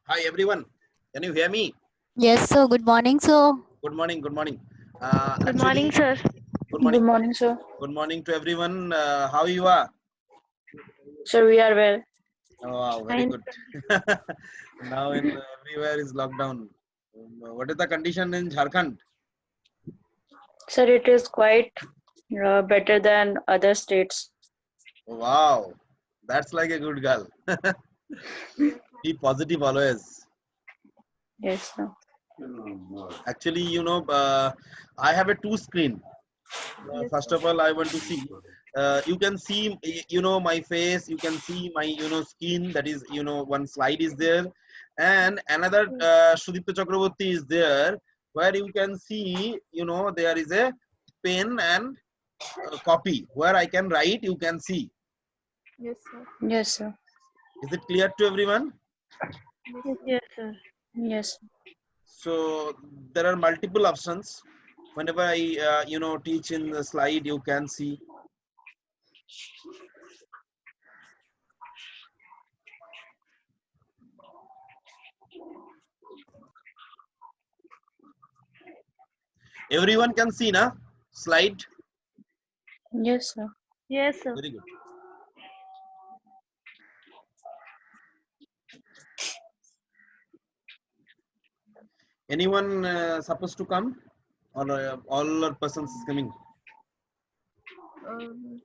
Hi everyone. Can you hear me? Yes, sir. Good morning, sir. Good morning. Good morning. Good Actually, morning, sir. good morning. Good morning, sir. Good morning to everyone. How you are? Sir, we are well. Oh, wow, very Fine. good. Now in everywhere is lockdown. What is the condition in Jharkhand? Sir, it is quite better than other states. Wow, that's like a good girl. Be positive always. Yes, sir. Actually, I have a two screen. First of all, I want to see. You can see, my face. You can see my, skin. That is, one slide is there, and another Sudipta Chakraborty is there, where you can see, there is a pen and copy where I can write. You can see. Yes, sir. Yes, sir. Is it clear to everyone? Yes, sir. Yes. So there are multiple options. Whenever I, teach in the slide, you can see. Everyone can see, na? Slide. Yes, sir. Yes, sir. Very good. Anyone supposed to come, or all our persons is coming? Um,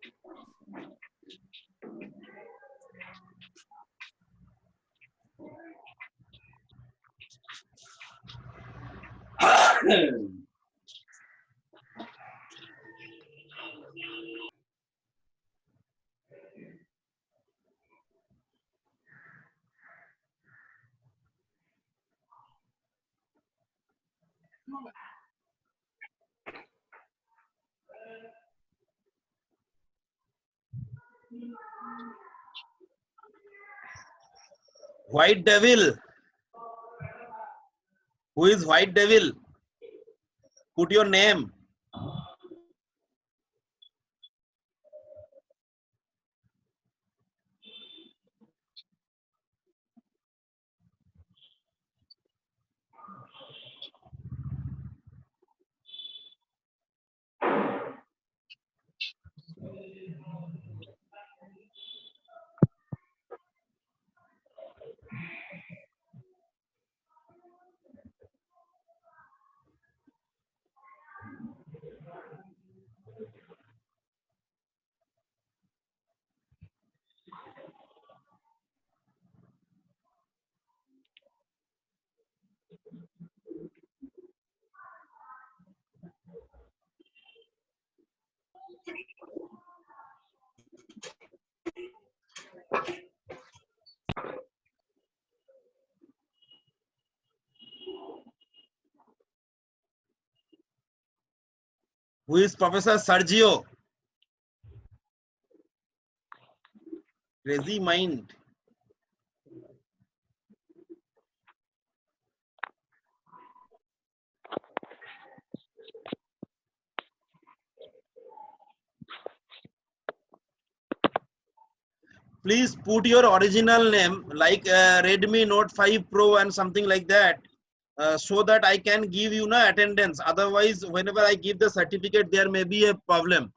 White devil. Who is white devil? Put your name. Who is Professor Sergio? Crazy mind. Please put your original name like Redmi Note 5 Pro and something like that, so that I can give you no attendance. Otherwise, whenever I give the certificate, there may be a problem.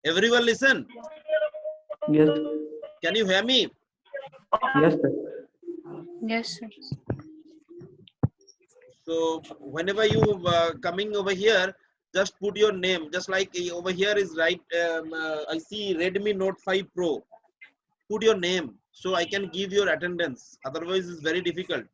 Everyone listen. Yes, Can you hear me? yes, sir. Yes, sir. So whenever you coming over here, just put your name. Just like over here is right. I see Redmi Note 5 Pro. Put your name so I can give your attendance. Otherwise, it's very difficult.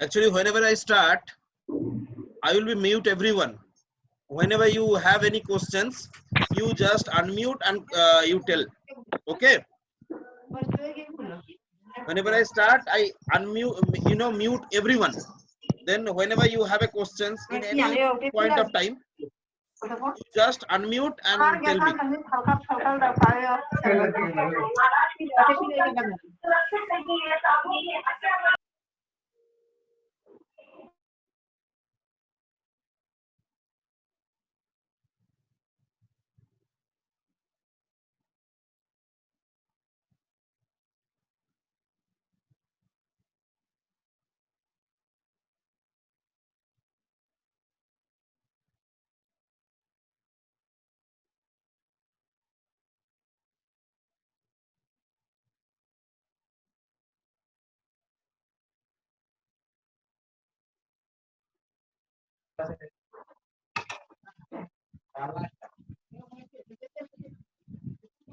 Actually, whenever I start, I will be mute everyone. Whenever you have any questions, you just unmute and you tell. Okay. Whenever I start, I unmute, mute everyone. Then whenever you have a questions in any point of time, you just unmute and tell me.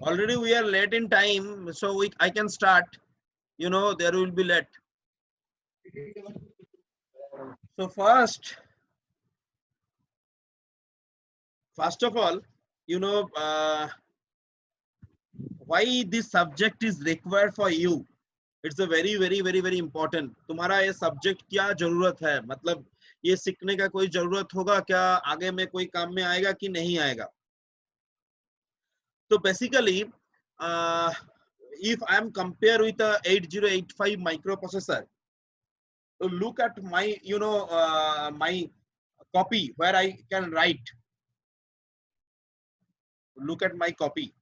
Already we are late in time, so I can start. There will be late. So first of all, why this subject is required for you. It's a very very very very important. तुम्हारा ये subject क्या जरूरत है, मतलब ये सीखने का कोई जरूरत होगा क्या, आगे में कोई काम में आएगा कि नहीं आएगा. So basically, if I am compare with a 8085 microprocessor, look at my my copy where I can write. Look at my copy.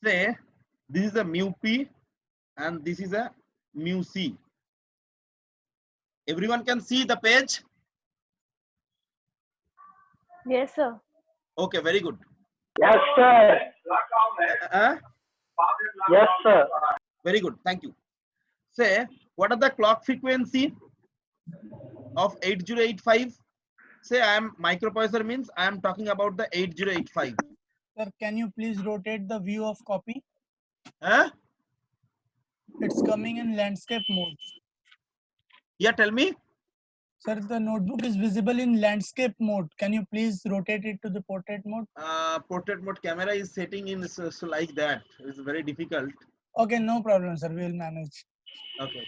Say this is a mu p and this is a mu c. Everyone can see the page. Yes, sir. Okay, very good. Yes, sir. Yes, sir. Very good, thank you. Say what are the clock frequency of 8085? Say I am microprocessor means I am talking about the 8085. Sir, can you please rotate the view of copy? Huh? It's coming in landscape mode. Yeah, tell me. Sir, the notebook is visible in landscape mode. Can you please rotate it to the portrait mode? Portrait mode camera is setting in so like that. It's very difficult. Okay, no problem, sir. We will manage. Okay.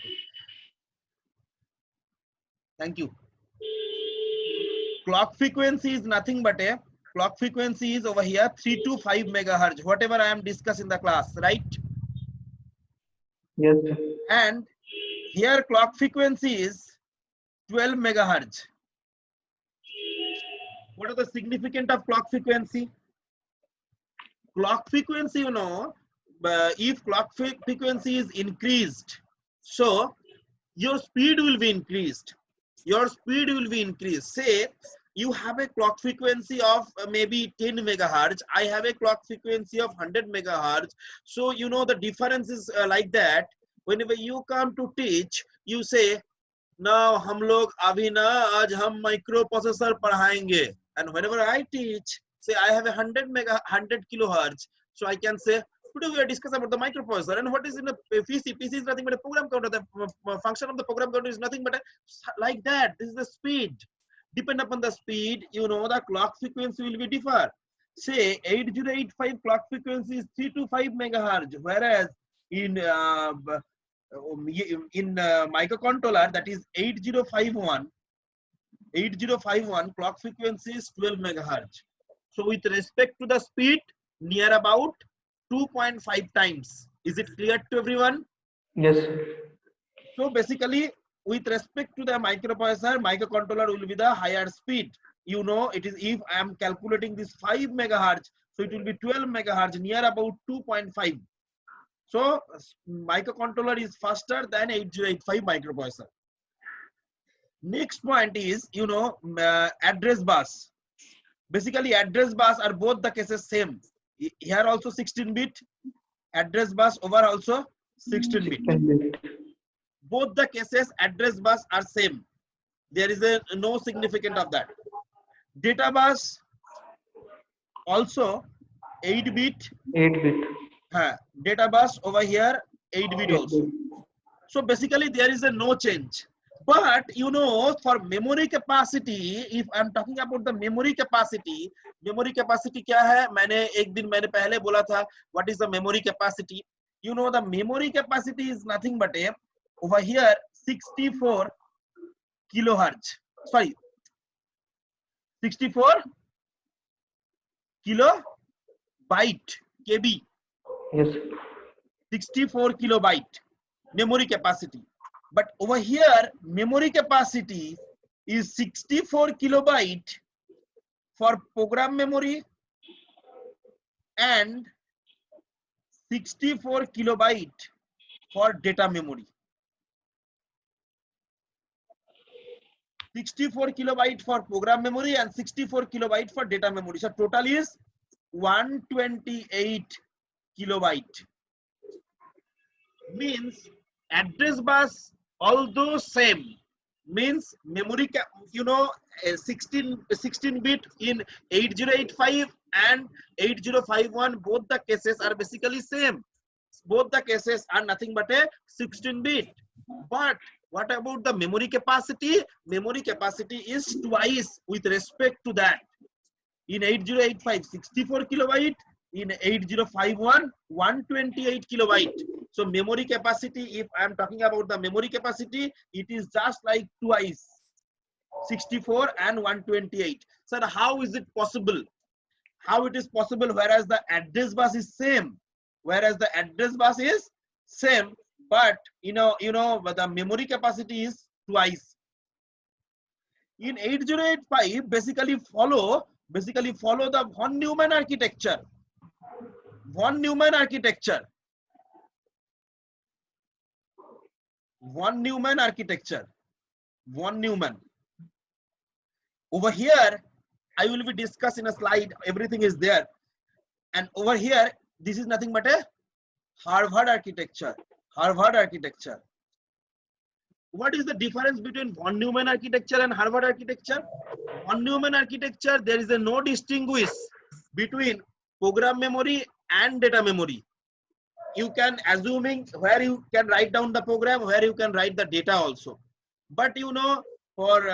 Thank you. clock frequency is nothing but a clock frequency is over here 3 to 5 megahertz, whatever I am discussing in the class, right? Yes, sir. And here clock frequency is 12 megahertz. What are the significance of clock frequency? Clock frequency, you know, if clock frequency is increased, so your speed will be increased. Your speed will be increased. Say you have a clock frequency of maybe 10 megahertz. I have a clock frequency of 100 megahertz. So you know the difference is like that. Whenever you come to teach, you say, now हम लोग अभी ना आज हम microprocessor पढ़ाएंगे. And whenever I teach, say I have a 100 kilohertz, so I can say today we are discussing about the microprocessor. And what is in the PC? PC is nothing but a program counter. The function of the program counter is nothing but like that. This is the speed. Depend upon the speed, you know, the clock frequency will be differ. Say 8085 clock frequency is 3 to 5 megahertz, whereas in microcontroller, that is 8051 clock frequency is 12 megahertz. So with respect to the speed, near about 2.5 times. Is it clear to everyone? Yes, sir. So basically, with respect to the microcontroller will be the higher speed. You know, it is, if I am calculating this 5 megahertz, so it will be 12 megahertz, near about 2.5. So microcontroller is faster than 8085 microprocessor. Next point is, you know, address bus. Basically, address bus are both the cases same. Here also 16-bit, address bus over also 16-bit. Both the cases address bus are same. There is no significance of that. Data bus also 8-bit. 8-bit. Data bus over here 8-bit also. So basically there is no change. But you know, for memory capacity, if I am talking about the memory capacity क्या है? मैंने पहले बोला था, what is the memory capacity? You know, the memory capacity is nothing but a over here 64 kilohertz. Sorry, 64 kilobyte KB. Yes. 64 kilobyte memory capacity. But over here, memory capacity is 64 kilobyte for program memory and 64 kilobyte for data memory. 64 kilobyte for program memory and 64 kilobyte for data memory. So total is 128 kilobyte. Means address bus, although same, means memory, you know, 16-bit in 8085 and 8051, both the cases are basically same. Both the cases are nothing but a 16-bit. But what about the memory capacity? Memory capacity is twice with respect to that. In 8085, 64 kilobyte. In 8051, 128 kilobyte. So memory capacity, if I am talking about the memory capacity, it is just like twice, 64 and 128. So how is it possible? How it is possible whereas the address bus is same? Whereas the address bus is same, but but the memory capacity is twice. In 8085, basically follow the von Neumann architecture. Von Neumann architecture. Von Neumann architecture. Von Neumann. Over here, I will be discussing a slide. Everything is there. And over here, this is nothing but a Harvard architecture. Harvard architecture. What is the difference between von Neumann architecture and Harvard architecture? Von Neumann architecture, there is no distinguish between program memory and data memory. You can assuming where you can write down the program, where you can write the data also. But you know, for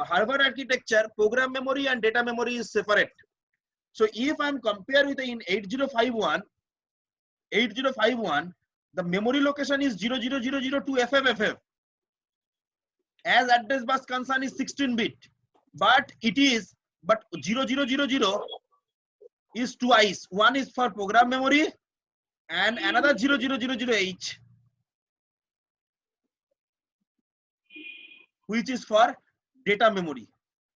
Harvard architecture, program memory and data memory is separate. So if I'm compared with in 8051, the memory location is 00002 FFFF. As address bus concern is 16-bit. but 0000 is twice. One is for program memory and another 0000H, which is for data memory.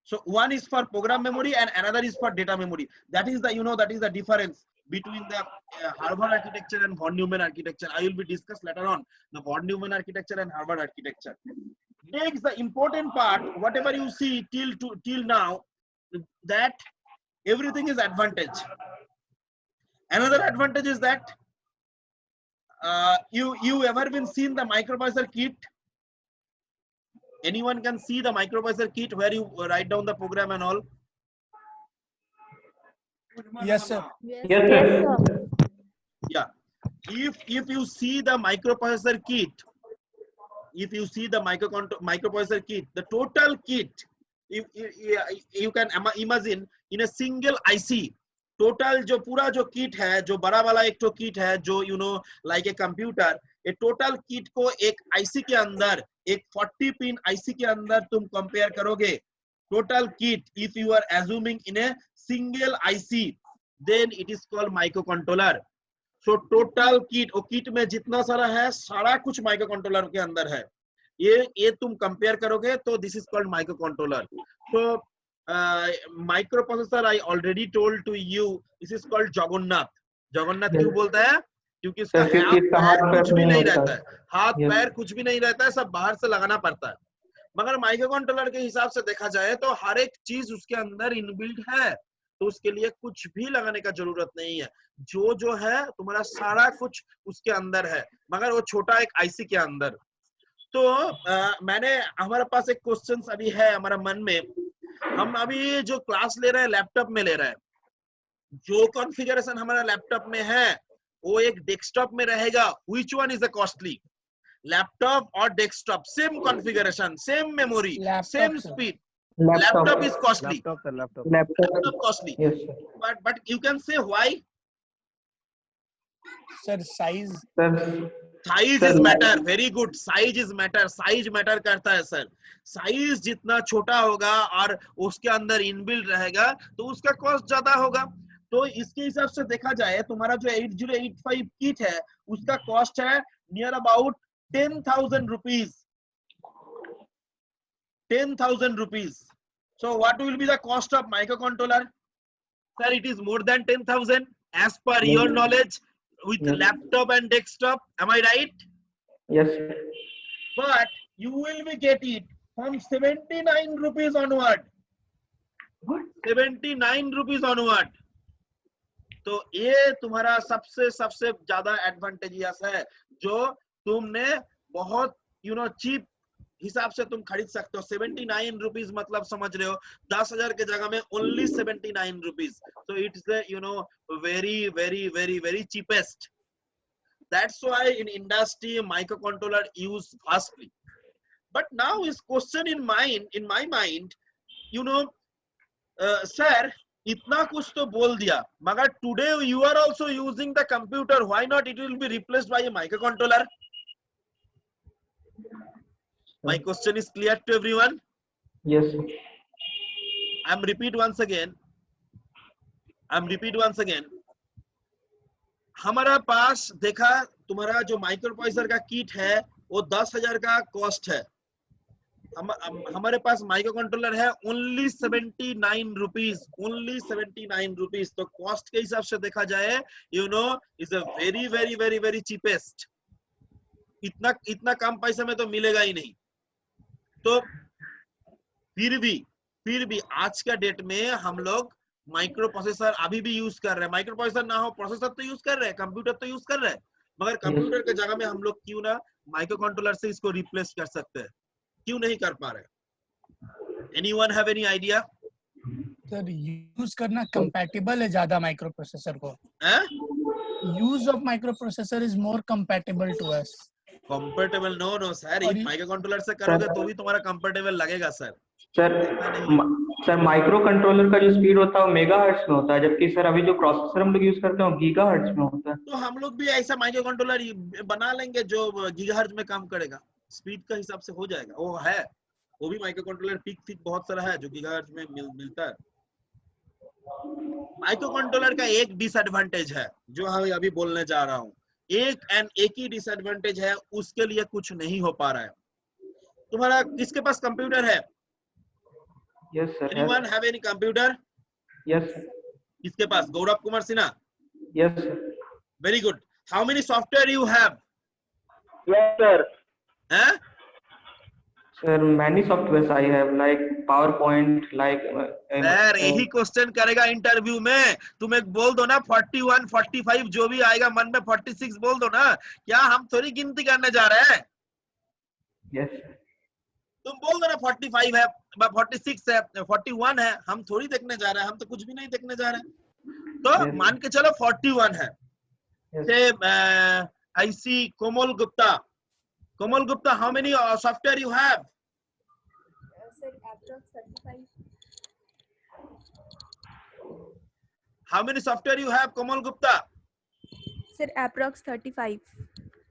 So one is for program memory and another is for data memory. That is the, that is the difference between the Harvard architecture and von Neumann architecture. I will be discussed later on the von Neumann architecture and Harvard architecture. Next, the important part, whatever you see till now, that everything is advantage. Another advantage is that you ever been seen the microprocessor kit? Anyone can see the microprocessor kit where you write down the program and all? Yes, sir. Yes, Yes, sir. sir. Yeah. If you see the microprocessor kit, if you see the microprocessor kit, the total kit, if you can imagine in a single IC, total जो पूरा जो kit है, जो बड़ा वाला एक तो kit है, जो like a computer, ये total kit को एक IC के अंदर, एक 40 pin IC के अंदर तुम compare करोगे, total kit, if you are assuming in a single IC, then it is called microcontroller. So total kit, वो kit में जितना सारा है, सारा कुछ microcontroller के अंदर है. ये तुम compare करोगे, तो this is called microcontroller. So microprocessor I already told to you, this is called Jagannath. Jagannath क्यों बोलता है? क्योंकि इसका हाथ पैर कुछ भी नहीं रहता है, हाथ पैर कुछ भी नहीं रहता है, सब बाहर से लगाना पड़ता है. मगर माइक्रोकंट्रोलर के हिसाब से देखा जाए तो हर एक चीज उसके अंदर इनबिल्ट है, तो उसके लिए कुछ भी लगाने का जरूरत नहीं है. जो है तुम्हारा सारा कुछ उसके अंदर है, मगर वो छोटा एक आईसी के अंदर. तो हमारे पास एक क्वेश्चन अभी है हमारा मन में. हम अभी जो क्लास ले रहे हैं लैपटॉप में ले रहे हैं, जो कॉन्फ़िगरेशन हमारा लैपटॉप में है वो एक डेस्कटॉप में रहेगा. Which one is the costly, laptop और desktop? Same configuration, same memory, same speed. Laptop is costly. Laptop costly. Yes, sir. But you can say why? Sir, size. Sir, Size is matter. Very good. Size is matter. Size matter करता है sir. Size जितना छोटा होगा और उसके अंदर inbuilt रहेगा तो उसका कॉस्ट ज्यादा होगा. तो इसके हिसाब से देखा जाए तुम्हारा जो 8085 किट है उसका कॉस्ट है near about 10,000 rupees. 10,000 rupees. So what will be the cost of microcontroller? Sir, it is more than 10,000 as per your knowledge with laptop and desktop. Am I right? yes, sir. But you will be get it from 79 rupees onward. 79 rupees onward. तो ये तुम्हारा सबसे ज्यादा advantageous है जो तुमने बहुत cheap हिसाब से तुम खरीद सकते हो. 79 रुपीज मतलब समझ रहे हो 10,000 के जगह में only 79 rupees. So it's the very cheapest. That's why in industry microcontroller used vastly. But now is question in my mind, sir, इतना कुछ तो बोल दिया, मगर today you are also using the computer. Why not it will be replaced by a microcontroller? My question is clear to everyone? Yes, sir. I'm repeat once again. हमारा पास देखा तुम्हारा जो माइक्रोप्रोसेसर का किट है वो 10,000 का कॉस्ट है. हमारे पास माइक्रो कंट्रोलर है ओनली 79 रुपीज. Only 79 rupees. तो कॉस्ट के हिसाब से देखा जाए इज अ वेरी चीपेस्ट. इतना कम पैसे में तो मिलेगा ही नहीं. तो फिर भी आज का डेट में हम लोग माइक्रो प्रोसेसर अभी भी यूज कर रहे हैं. माइक्रो प्रोसेसर ना हो प्रोसेसर तो यूज कर रहे हैं, कंप्यूटर तो यूज कर रहे हैं, मगर कंप्यूटर के जगह में हम लोग क्यों ना माइक्रो कंट्रोलर से इसको रिप्लेस कर सकते हैं? क्यों नहीं कर पा रहे? Anyone have any idea? Sir use करना कंपैटिबल है ज्यादा माइक्रो प्रोसेसर को. Use of microprocessor is more compatible to us. Comfortable? No sir, ये माइक्रो कंट्रोलर से करोगे तो भी तुम्हारा कंफर्टेबल लगेगा सर. सर माइक्रो कंट्रोलर का जो स्पीड होता है वो मेगाहर्ट्ज में होता है, जबकि सर अभी जो प्रोसेसर हम लोग यूज करते हैं वो गीगाहर्ट्ज में होता है. तो हम लोग भी ऐसा माइक्रो कंट्रोलर बना लेंगे जो गीगाहर्ट्ज में काम करेगा. स्पीड का हिसाब से हो जाएगा. वो है वो भी माइक्रो कंट्रोलर पिक बहुत सारा है जो गीगाहर्ट्ज में मिलता है। माइक्रो कंट्रोलर का एक डिसएडवांटेज है जो हम अभी बोलने जा रहा हूँ, एक ही डिसएडवांटेज है, उसके लिए कुछ नहीं हो पा रहा है। तुम्हारा किसके पास कंप्यूटर है? Yes sir. Anyone have any computer? Yes. किसके पास? Gaurav Kumar Sinha? Yes sir. Very good. How many software you have? Yes sir. हैं? Sir, many softwares I have like PowerPoint, like sir यही क्वेश्चन करेगा इंटरव्यू में। तुम एक बोल दो ना 41, 45 जो भी आएगा मन में, 46 बोल दो ना। क्या हम थोड़ी गिनती करने जा रहे हैं? yes. तुम बोल दो ना 45 है, 46 है, 41 है, हम थोड़ी देखने जा रहे हैं, हम तो कुछ भी नहीं देखने जा रहे हैं। तो yes. मान के चलो 41 है। yes. से I see Komal Gupta. Komal Gupta, how many software you have? Sir, approx 35. How many software you have, Komal Gupta? Sir, approx 35.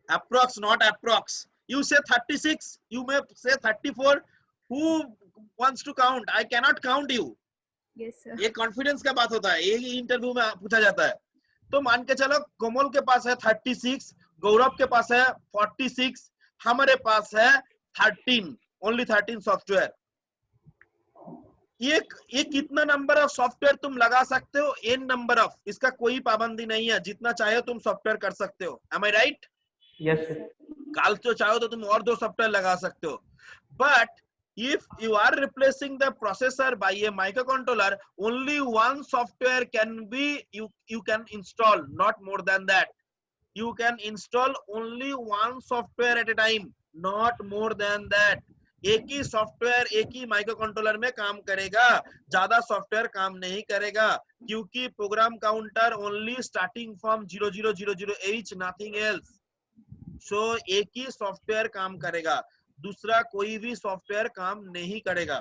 Approx, not approx. You say 36, you may say 34. Who wants to count? I cannot count you. Yes, sir. ये confidence का बात होता है, ये interview में पूछा जाता है। तो मान के चलो कोमल के पास है 36, गौरव के पास है 46, हमारे पास है 13, ओनली 13 सॉफ्टवेयर। ये कितना नंबर ऑफ सॉफ्टवेयर तुम लगा सकते हो? एन नंबर ऑफ, इसका कोई पाबंदी नहीं है, जितना चाहे तुम सॉफ्टवेयर कर सकते हो। एम आई राइट? Yes sir. कल तो चाहो तो तुम और 2 सॉफ्टवेयर लगा सकते हो। But if you are replacing the processor by a microcontroller, only one software can be you can install, not more than that. You can install only one software at a time, not more than that. एक ही software एक ही micro controller में काम करेगा, ज्यादा software काम नहीं करेगा, क्योंकि program counter only starting from 0000H, nothing else. So एक ही सॉफ्टवेयर काम करेगा, दूसरा कोई भी सॉफ्टवेयर काम नहीं करेगा।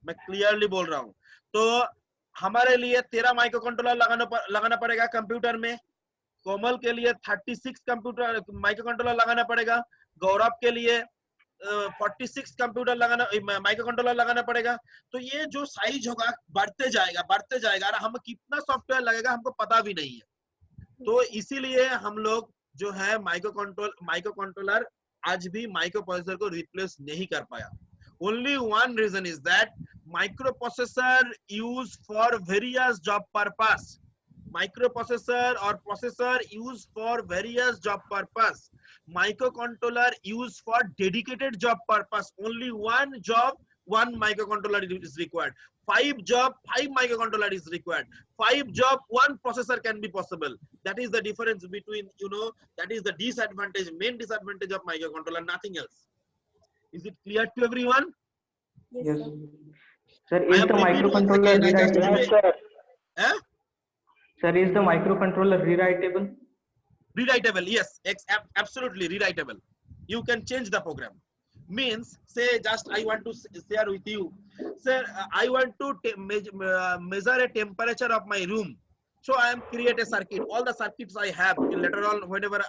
मैं क्लियरली बोल रहा हूं। तो हमारे लिए 13 माइक्रो कंट्रोलर लगाना पड़ेगा कंप्यूटर में। कोमल के लिए 36 कंप्यूटर माइक्रो कंट्रोलर लगाना पड़ेगा। गौरव के लिए 46 कंप्यूटर माइक्रो कंट्रोलर लगाना पड़ेगा। तो ये जो साइज होगा बढ़ते जाएगा और हम कितना सॉफ्टवेयर लगेगा हमको पता भी नहीं है। तो इसीलिए हम लोग जो है माइक्रो कंट्रोलर आज भी माइक्रो प्रोसेसर को रिप्लेस नहीं कर पाया। Only one reason is that microprocessor use for various job purpose. Microprocessor और processor use for various job purpose. Microcontroller use for dedicated job purpose. Only one job, one microcontroller is required. 5 job, 5 microcontroller is required. 5 job, 1 processor can be possible. That is the difference between, that is the disadvantage, main disadvantage of microcontroller, nothing else. Is it clear to everyone? Yes. Sir, is the microcontroller rewritable? Sir, is the microcontroller rewritable? Rewritable, yes, absolutely rewritable. You can change the program. Means, say, just I want to share with you, sir, I want to measure a temperature of my room. So I am create a circuit. All the circuits I have later on, whenever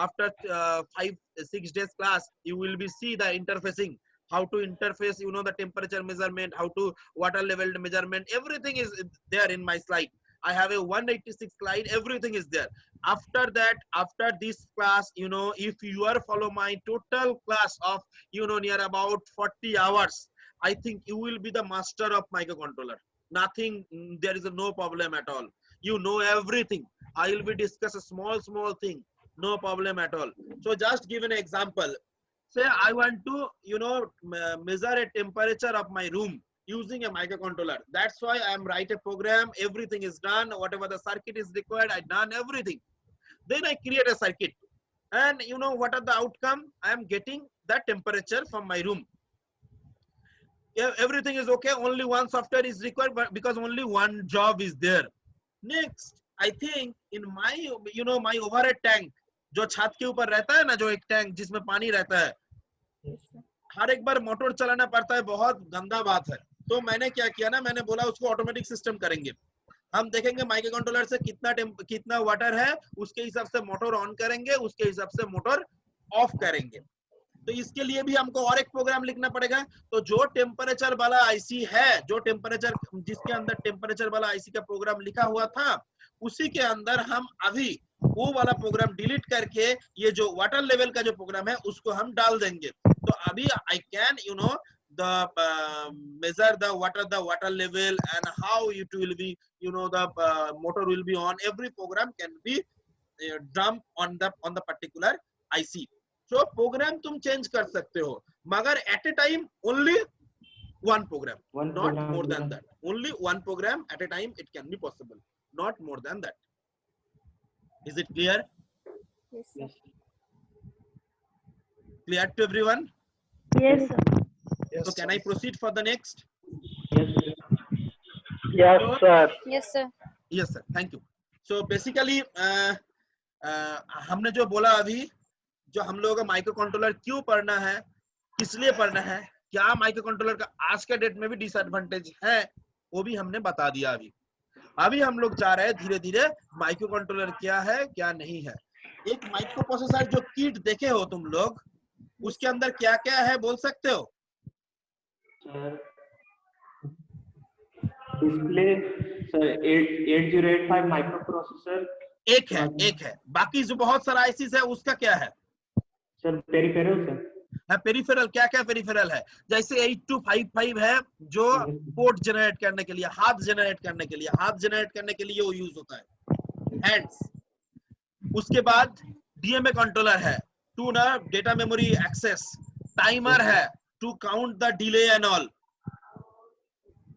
after 5-6 days class, you will be see the interfacing, how to interface, the temperature measurement, how to water level measurement. Everything is there in my slide. I have a 186 slide, everything is there. After that, after this class, if you are follow my total class of, near about 40 hours, I think you will be the master of microcontroller. Nothing, there is no problem at all. You know everything. I will be discuss a small thing, no problem at all. So just give an example. Say I want to, measure a temperature of my room using a microcontroller. That's why I am write a program. Everything is done. Whatever the circuit is required, I done everything. Then I create a circuit, and what are the outcome? I am getting the temperature from my room. Everything is okay. Only one software is required, but because only one job is there. Next, I think in my, my overhead tank, जो छत के ऊपर रहता है ना, जो एक tank जिसमें पानी रहता है, हर एक बार मोटर चलाना पड़ता है, बहुत गंदा बात है। तो मैंने क्या किया ना, मैंने बोला उसको ऑटोमेटिक सिस्टम करेंगे। हम देखेंगे माइक्रो कंट्रोलर से कितना वाटर है, उसके हिसाब से मोटर ऑन करेंगे, उसके हिसाब से मोटर ऑफ करेंगे। तो इसके लिए भी हमको और एक प्रोग्राम लिखना पड़ेगा। तो जो टेम्परेचर वाला आईसी है, जो टेम्परेचर जिसके अंदर टेम्परेचर वाला आईसी का प्रोग्राम लिखा हुआ था, उसी के अंदर हम अभी वो वाला प्रोग्राम डिलीट करके ये जो वाटर लेवल का जो प्रोग्राम है उसको हम डाल देंगे। तो अभी I can the measure the water level and how it will be, the motor will be on, every program can be dump on the particular IC. So program तुम change कर सकते हो, मगर at a time only one program, not more than that. Only one program at a time it can be possible, not more than that. Is it clear? Yes, sir. Clear to everyone? Yes, sir. So can I proceed for the next? Yes, sir. Yes, sir. Yes sir, thank you. So basically हमने जो बोला अभी, जो हम लोगों का micro controller क्यों पढ़ना है, किस लिए पढ़ना है, क्या माइक्रो कंट्रोलर का आज के डेट में भी डिसएडवांटेज है, वो भी हमने बता दिया। अभी हम लोग जा रहे हैं धीरे धीरे माइक्रो कंट्रोलर क्या है क्या नहीं है। एक माइक्रो प्रोसेसर जो किट देखे हो तुम लोग, उसके अंदर क्या क्या है बोल सकते हो? डिस्प्ले सर 8085 माइक्रो प्रोसेसर एक है, बाकी जो बहुत सारा आईसीस है उसका क्या है? Sir peripheral sir. पेरिफेरल क्या क्या पेरिफेरल है? जैसे 8255 है जो पोर्ट जनरेट करने के लिए, हाथ जनरेट करने के लिए वो यूज होता है, हैंड्स। उसके बाद डीएमए कंट्रोलर है टू ना डेटा मेमोरी एक्सेस, टाइमर है to count the delay and all.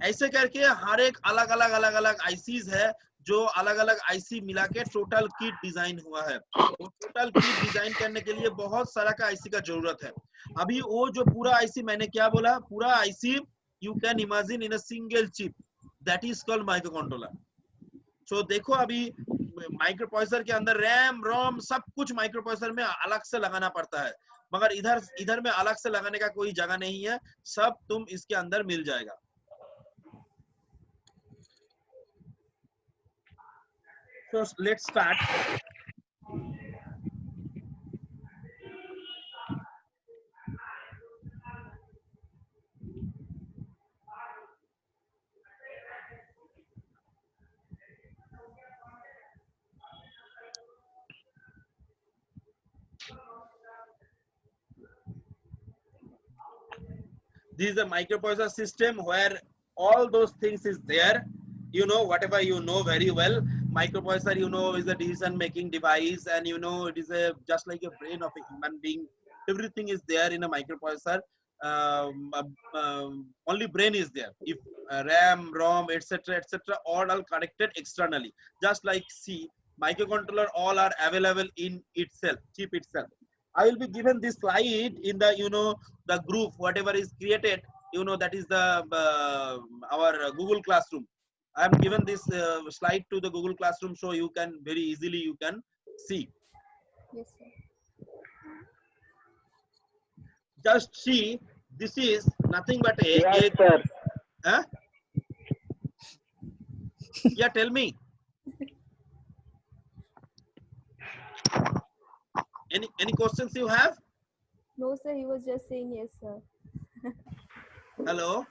ऐसे करके हर एक अलग अलग आईसीज है, जो अलग अलग आईसी मिला के टोटल किट डिजाइन हुआ है। वो टोटल किट डिजाइन करने के लिए बहुत सारा का आईसी का जरूरत है। अभी वो जो पूरा आईसी, मैंने क्या बोला, पूरा IC you can imagine in a single chip, that is called microcontroller. So देखो अभी माइक्रो प्रोसेसर के अंदर रैम रोम सब कुछ माइक्रो प्रोसेसर में अलग से लगाना पड़ता है, मगर इधर में अलग से लगाने का कोई जगह नहीं है, सब तुम इसके अंदर मिल जाएगा। So let's start. This is a microprocessor system where all those things is there. Whatever you know very well, microprocessor is a decision making device, and it is just like a brain of a human being. Everything is there in a microprocessor. Only brain is there. If RAM, ROM, etc., all connected externally. Just like C, microcontroller all are available in itself, chip itself. I will be given this slide in the the group whatever is created. That is the our Google Classroom. I am given this slide to the Google Classroom, so you can very easily see. Yes, sir. Just see, this is nothing but a. Yes, sir. Huh? Yeah, tell me. Any questions you have? No, sir. He was just saying yes, sir. Hello.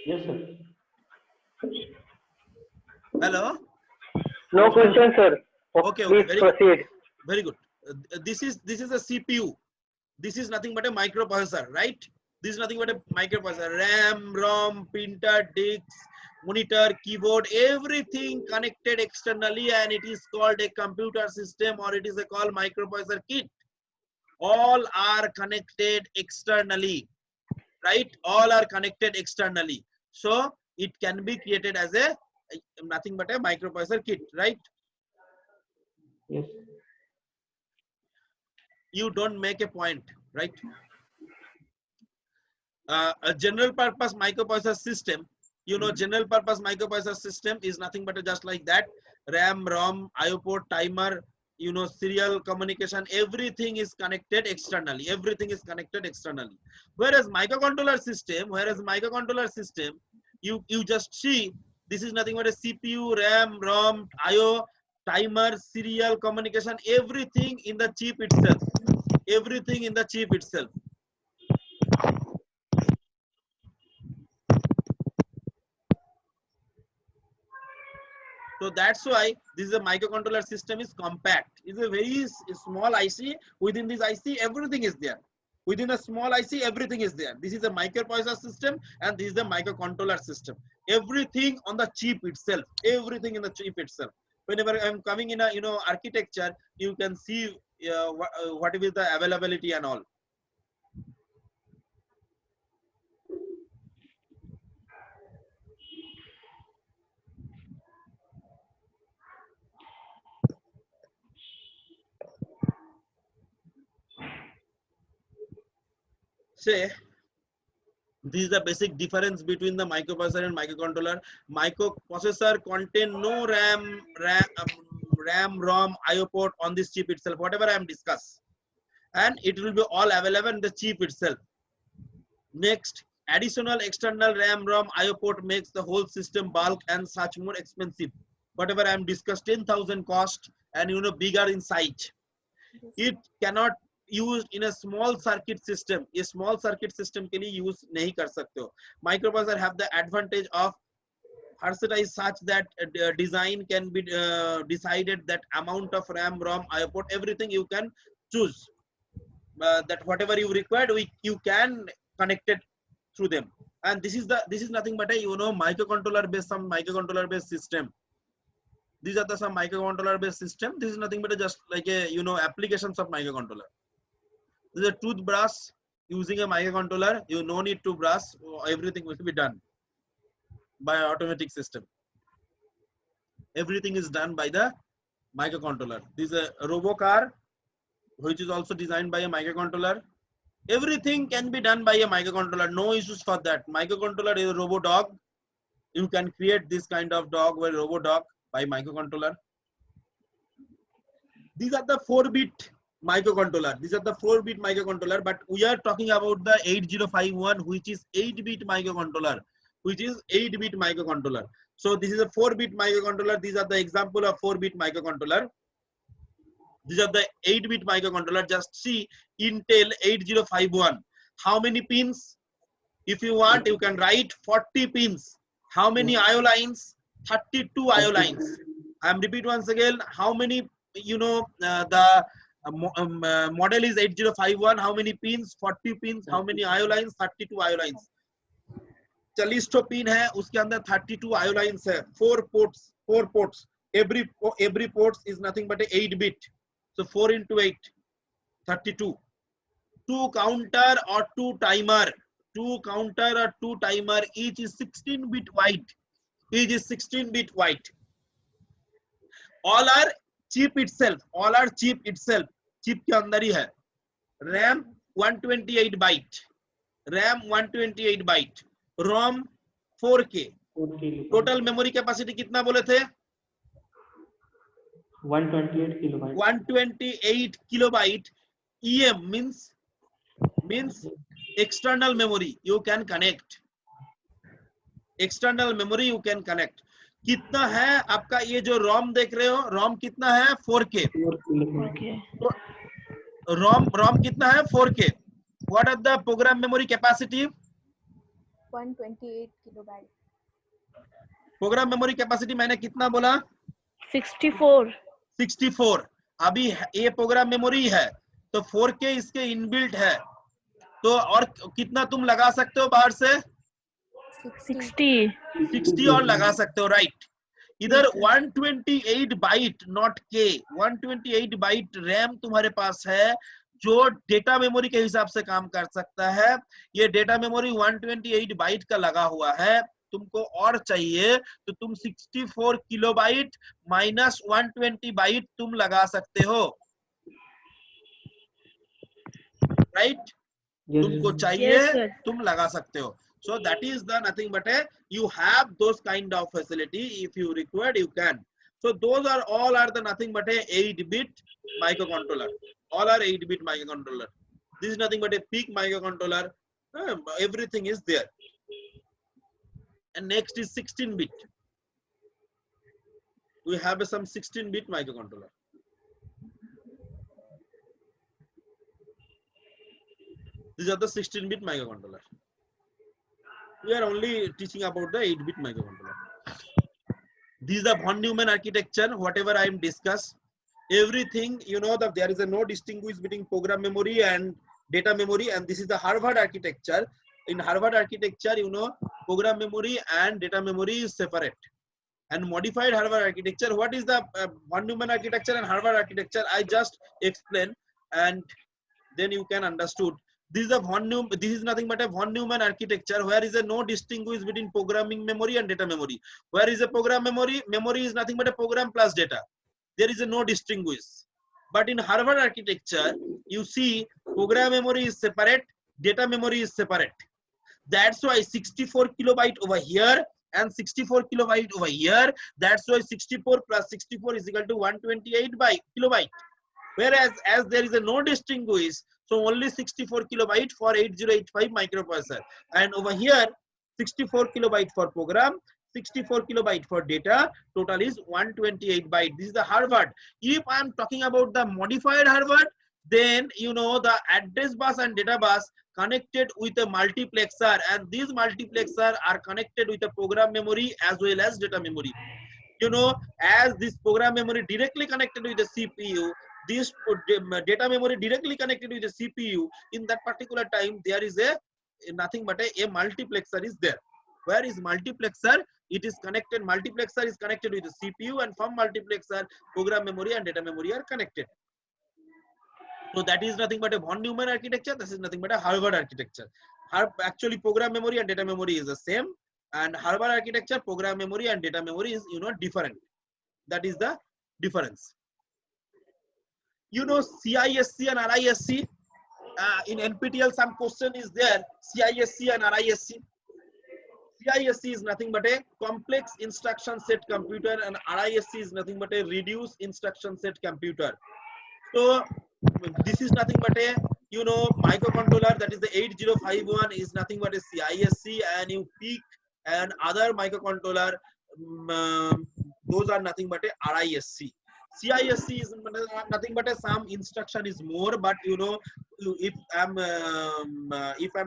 Yes, sir. Hello. No question, sir. Okay, Please very proceed. good. Very good. This is a CPU. This is nothing but a microprocessor, right? This is nothing but a microprocessor. RAM, ROM, printer, disks, monitor, keyboard, everything connected externally, and it is called a computer system, or it is called microprocessor kit. All are connected externally, right? All are connected externally. So it can be created as a nothing but a microprocessor kit, right? Yes. You don't make a point, right? A general purpose microprocessor system, general purpose microprocessor system is nothing but just like that. RAM, ROM, IO port, timer, serial communication, everything is connected externally. Everything is connected externally. Whereas microcontroller system, you just see, this is nothing but a CPU, RAM, ROM, IO, timer, serial communication, everything in the chip itself. Everything in the chip itself. So that's why this is a microcontroller system is compact. It's a very small IC. Within this IC, everything is there. Within a small IC, everything is there. This is a microprocessor system, and this is the microcontroller system. Everything on the chip itself. Everything in the chip itself. Whenever I'm coming in a architecture, you can see what is the availability and all. Say, this is the basic difference between the microprocessor and microcontroller. Microprocessor contain no RAM, ROM, IO port on this chip itself, whatever I am discussed, and it will be all available in the chip itself. Next, additional external RAM, ROM, IO port makes the whole system bulk and such more expensive. Whatever I am discussed, 10,000 cost and bigger in size. Yes, It cannot used in a small circuit system. A small circuit system के लिए use नहीं कर सकते हो. Microprocessor have the advantage of versatile such that design can be decided that amount of RAM, ROM, IO port, everything you can choose. That whatever you required, you can connect it through them. And this is nothing but a microcontroller based system. These are the some microcontroller based system. This is nothing but just like a applications of microcontroller. This is a toothbrush using a microcontroller. You no need to brush. Everything will be done by automatic system. Everything is done by the microcontroller. This is a robo car, which is also designed by a microcontroller. Everything can be done by a microcontroller. No issues for that. Microcontroller is a robo dog. You can create this kind of dog or robo dog by microcontroller. These are the 4-bit microcontroller. These are the 4-bit microcontroller, but we are talking about the 8051, which is 8-bit microcontroller, So this is a 4-bit microcontroller. These are the example of 4-bit microcontroller. These are the 8-bit microcontroller. Just see Intel 8051. How many pins? If you want, you can write 40 pins. How many IO lines? 32 IO lines. I am repeat once again. How many? The model is 8051. How many pins? 40 pins. How many IO lines? 32 IO lines. 40 pin है, उसके अंदर 32 IO lines है. 4 ports. Every port is nothing but a 8-bit. So 4 into 8, 32. 2 counter or 2 timer. 2 counter or 2 timer. Each is 16-bit wide. All are chip itself. Chip के अंदर ही है. RAM 128 byte. ROM 4K. Total memory capacity कितना बोले थे? 128 kilobyte. 128 kilobyte. EM means external memory. You can connect. External memory you can connect. कितना है आपका ये जो ROM देख रहे हो? ROM कितना है? 4K. तो ROM कितना है? 4K. What are the program memory capacity? 128 kilobyte. Program memory capacity मैंने कितना बोला? 64. अभी ये प्रोग्राम मेमोरी है तो 4K इसके इनबिल्ट है. तो और कितना तुम लगा सकते हो बाहर से? 60 और लगा सकते हो, राइट. इधर 128 बाइट नॉट के 128 बाइट रैम तुम्हारे पास है जो डेटा मेमोरी के हिसाब से काम कर सकता है. ये डेटा मेमोरी 128 बाइट का लगा हुआ है. तुमको और चाहिए तो तुम 64 किलोबाइट माइनस 120 बाइट तुम लगा सकते हो, राइट. तुमको चाहिए तुम लगा सकते हो. So that is the nothing but you have those kind of facility. If you required, you can. So those are all are the nothing but a 8-bit microcontroller. All are 8-bit microcontroller. This is nothing but a peak microcontroller. Everything is there. And next is 16-bit. We have some 16-bit microcontroller. These are the 16-bit microcontroller. We are only teaching about the 8-bit microcontroller. This is the von Neumann architecture. Whatever I am discussed, everything, you know, that there is a no distinguish between program memory and data memory, and this is the Harvard architecture. In Harvard architecture, you know, program memory and data memory is separate. And modified Harvard architecture, what is the von Neumann architecture and Harvard architecture? I just explain, and then you can understood. This is a this is nothing but a von Neumann architecture, where is a no distinguish between programming memory and data memory. Where is a program memory? Memory is nothing but a program plus data. There is a no distinguish. But in Harvard architecture, you see program memory is separate, data memory is separate. That's why 64 kilobyte over here and 64 kilobyte over here. That's why 64 plus 64 is equal to 128 kilobyte. Whereas as there is a no distinguish, so only 64 kilobyte for 8085 microprocessor. And over here, 64 kilobyte for program, 64 kilobyte for data, total is 128 byte. This is the Harvard. If I am talking about the modified Harvard, then you know the address bus and data bus connected with a multiplexer, and these multiplexer are connected with a program memory as well as data memory. You know, as this program memory directly connected with the CPU, this data memory directly connected with the CPU, in that particular time there is a nothing but a multiplexer is there. Where is multiplexer? It is connected, multiplexer is connected with the CPU, and from multiplexer program memory and data memory are connected. So that is nothing but a von Neumann architecture. This is nothing but a Harvard architecture. Actually program memory and data memory is the same, and Harvard architecture, program memory and data memory is, you know, different. That is the difference. You know, CISC and RISC. In NPTEL some question is there, CISC and RISC. CISC is nothing but a complex instruction set computer, and RISC is nothing but a reduced instruction set computer. So this is nothing but a, you know, microcontroller, that is the 8051 is nothing but a CISC, and you pick and other microcontroller, those are nothing but a RISC. CISC is nothing but a some instruction is more, but you know, if I'm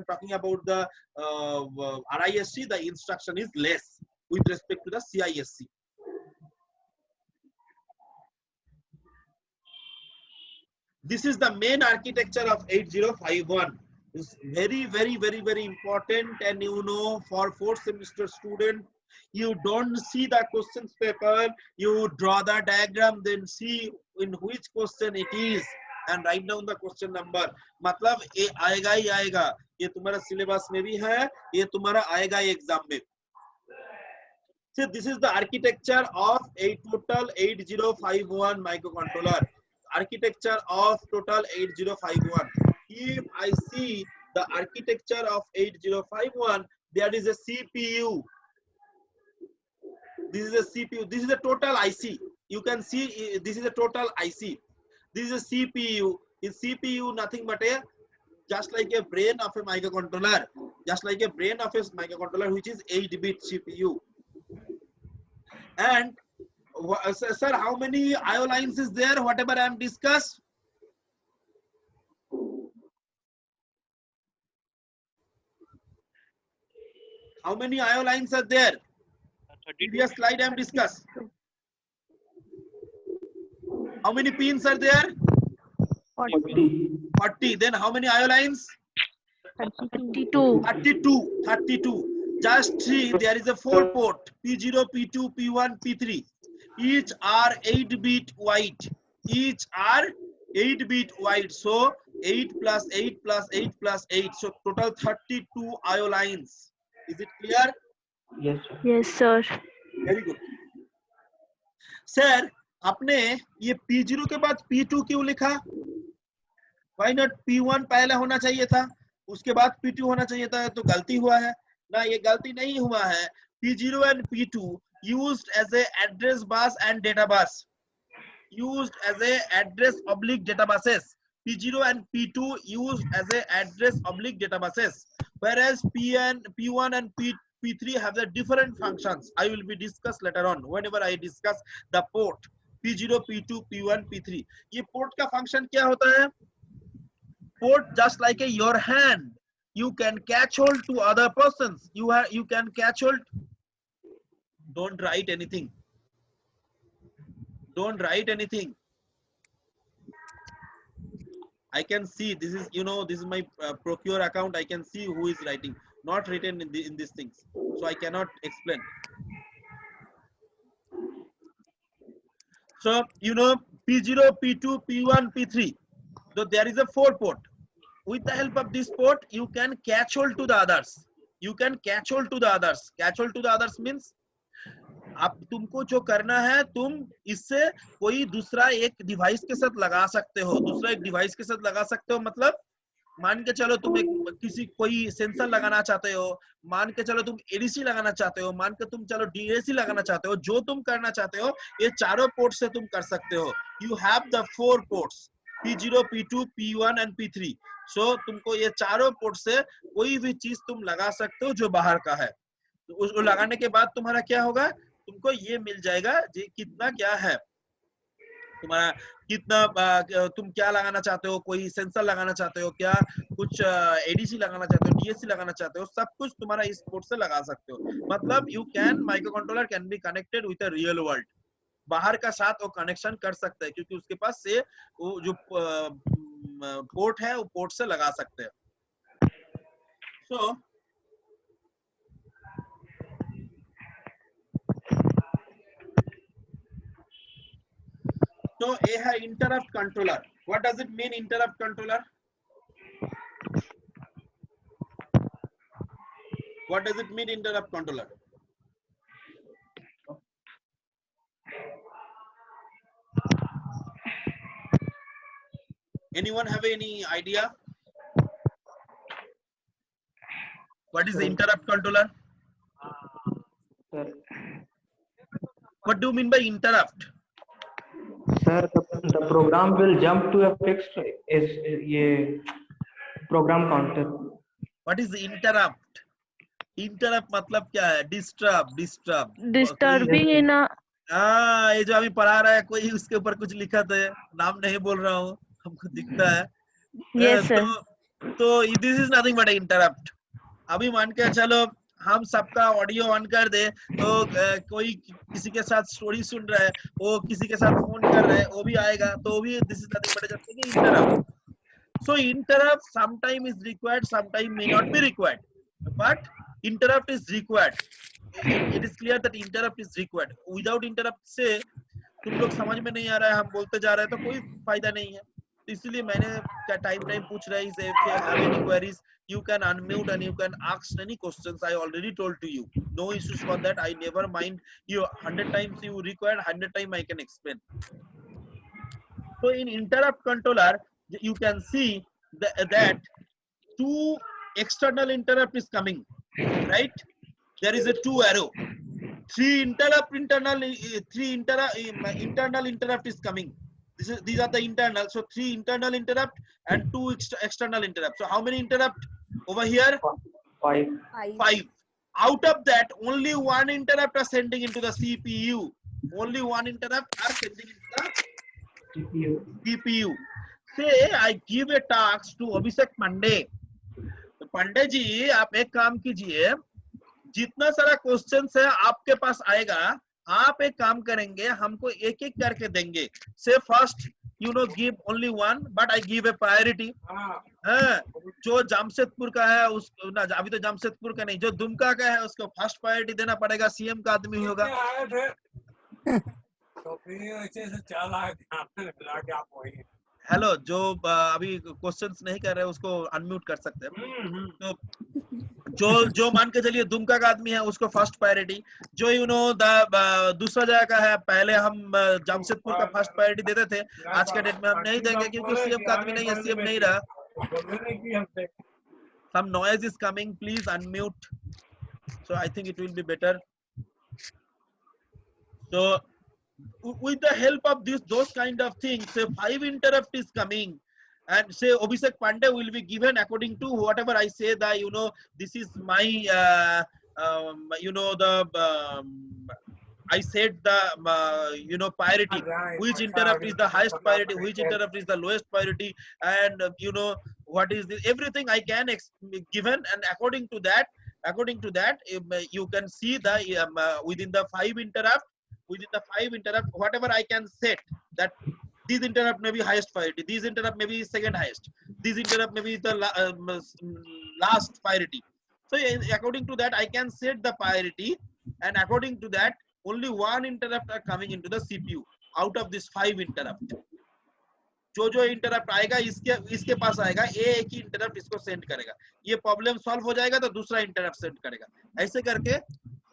talking about the RISC, the instruction is less with respect to the CISC. This is the main architecture of 8051. It's very, very, very, very important, and you know, for 4th semester student, you don't see the questions paper, you draw the diagram, then see in which question it is and write down the question number. मतलब ये आएगा ही आएगा, ये तुम्हारा syllabus में भी है, ये तुम्हारा आएगा ही exam में. So this is the architecture of a total 8051 microcontroller. Architecture of total 8051. If I see the architecture of 8051, there is a CPU. This is a CPU. This is a total IC. You can see this is a total IC. This is a CPU. In CPU, nothing but a just like a brain of a microcontroller. Just like a brain of a microcontroller, which is 8-bit CPU. And sir, how many IO lines is there? Whatever I am discussed. How many IO lines are there? Previous slide I am discussed. How many pins are there? 40. 40. Then how many IO lines? 32. 32. Just see, there is a 4 port, P0, P2, P1, P3. Each are 8-bit wide. Each are 8-bit wide. So 8 plus 8 plus 8 plus 8. So total 32 IO lines. Is it clear? Yes, sir. Yes, sir. Very good. Sir, आपने ये P0 के बाद P2 क्यों लिखा? Why not P1 पहले होना चाहिए था, उसके बाद P2 होना चाहिए था, तो गलती हुआ है ना? ये गलती नहीं हुआ है. P0 and P2 used as a address bus and data bus. Used as a address oblique data buses. P0 and P2 used as a address oblique data buses. Whereas P1 and P3 have the different functions. I will be discussed later on whenever I discuss the port. P0, P2, P1, P3. ये port का function क्या होता है? Port just like your hand. You can catch hold to other persons. You can catch hold. Don't write anything. Don't write anything. I can see this is, you know, this is my Procure account. I can see who is writing. Not written in these things, so I cannot explain. So you know, P0, P2, P1, P3. So there is a 4 port. With the help of this port, you can catch hold to the others. You can catch hold to the others. Catch hold to the others means अब तुमको जो करना है, तुम इससे कोई दूसरा एक डिवाइस के साथ लगा सकते हो. दूसरा एक डिवाइस के साथ लगा सकते हो मतलब मान के चलो तुम एक किसी कोई सेंसर लगाना चाहते हो, मान के चलो तुम एडीसी लगाना चाहते हो, मान के तुम चलो डीएसी लगाना चाहते हो. जो तुम करना चाहते हो ये चारों पोर्ट से तुम कर सकते हो. You have the 4 ports P0, P2, P1 and P3. सो तुमको ये चारों पोर्ट से कोई भी चीज तुम लगा सकते हो जो बाहर का है. तो उसको लगाने के बाद तुम्हारा क्या होगा, तुमको ये मिल जाएगा जी कितना क्या है तुम्हारा, कितना तुम क्या लगाना चाहते हो, कोई सेंसर लगाना चाहते हो क्या, कुछ एडीसी लगाना चाहते हो, डीएससी लगाना चाहते हो, सब कुछ तुम्हारा इस पोर्ट से लगा सकते हो. मतलब you can micro controller can be connected with a real world. बाहर का साथ वो कनेक्शन कर सकते हैं क्योंकि उसके पास से वो जो पोर्ट है वो पोर्ट से लगा सकते हैं. सो तो ये है interrupt controller. What does it mean interrupt controller? What does it mean interrupt controller? Anyone have any idea? What is the interrupt controller? Sir, What do you mean by interrupt? sir, the program will jump to a fixed is program counter. What is the interrupt? Interrupt मतलब क्या है? Disturb. Disturbing in a हाँ, ये जो अभी पढ़ा रहा है कोई उसके ऊपर कुछ लिखा तो है, नाम नहीं बोल रहा हूँ, हमको दिखता है. yes sir. तो this is nothing but interrupt. अभी मान के चलो हम सबका ऑडियो ऑन कर दे तो कोई किसी के साथ स्टोरी सुन रहा है, वो किसी के साथ फोन कर रहा है, वो भी आएगा तो भी this is nothing but just interrupt. So interrupt sometime is required, sometime may not be required, but interrupt is required. It is clear that interrupt is required. Without interrupt से तुम लोग समझ में नहीं आ रहा है, हम बोलते जा रहे हैं तो कोई फायदा नहीं है. तो इसलिए मैंने क्या टाइम पूछ रहा है. If you have any queries, you can unmute and you can ask any questions. I already told to you, no issues for that. I never mind you 100 times you required, 100 times I can explain. So in interrupt controller, you can see that 2 external interrupt is coming, right? There is a 2 arrow. 3 internal interrupt is coming. These are the internal. So 3 internal interrupt and 2 external interrupt. So how many interrupt over here? 5. 5. Out of that, only 1 interrupt are sending into the CPU. Only 1 interrupt are sending into the CPU. Say I give a task to Abhishek Pandey. तो पांडे जी आप एक काम कीजिए, जितना सारा questions है आपके पास आएगा, आप एक काम करेंगे, हमको एक एक करके देंगे. से first you know give only 1 but I give a priority. जो जमशेदपुर का है उस ना, अभी तो जमशेदपुर का नहीं, जो दुमका का है उसको फर्स्ट प्रायोरिटी देना पड़ेगा, सीएम का आदमी होगा. हेलो, जो अभी क्वेश्चंस नहीं कर रहे उसको अनम्यूट कर सकते हैं. तो जो मान के चलिए दुमका का आदमी है उसको फर्स्ट प्रायोरिटी. जो यू नो दूसरा जगह का है, पहले हम जमशेदपुर का फर्स्ट प्रायोरिटी देते थे, आज के डेट में हम नहीं देंगे क्योंकि सीएम का आदमी नहीं है, सीएम नहीं रहा. Some noise is coming, please unmute. So I think it will be better. So with the help of those kind of things, say 5 interrupt is coming, and say Abhishek Pandey will be given according to whatever I say, that you know this is my you know the I said the you know priority, which interrupt is the highest priority, which interrupt is the lowest priority, and you know what is this, everything I can given, and according to that you can see the within the 5 interrupt within the 5 interrupt, whatever I can set, that these interrupt may be highest priority, these interrupt may be second highest, these interrupt may be the last priority. So according to that, I can set the priority, and according to that, only one interrupt are coming into the CPU out of this 5 interrupt. जो interrupt आएगा इसके पास आएगा, एक ही interrupt इसको send करेगा, ये problem solve हो जाएगा तो दूसरा इंटरप्ट सेंड करेगा, ऐसे करके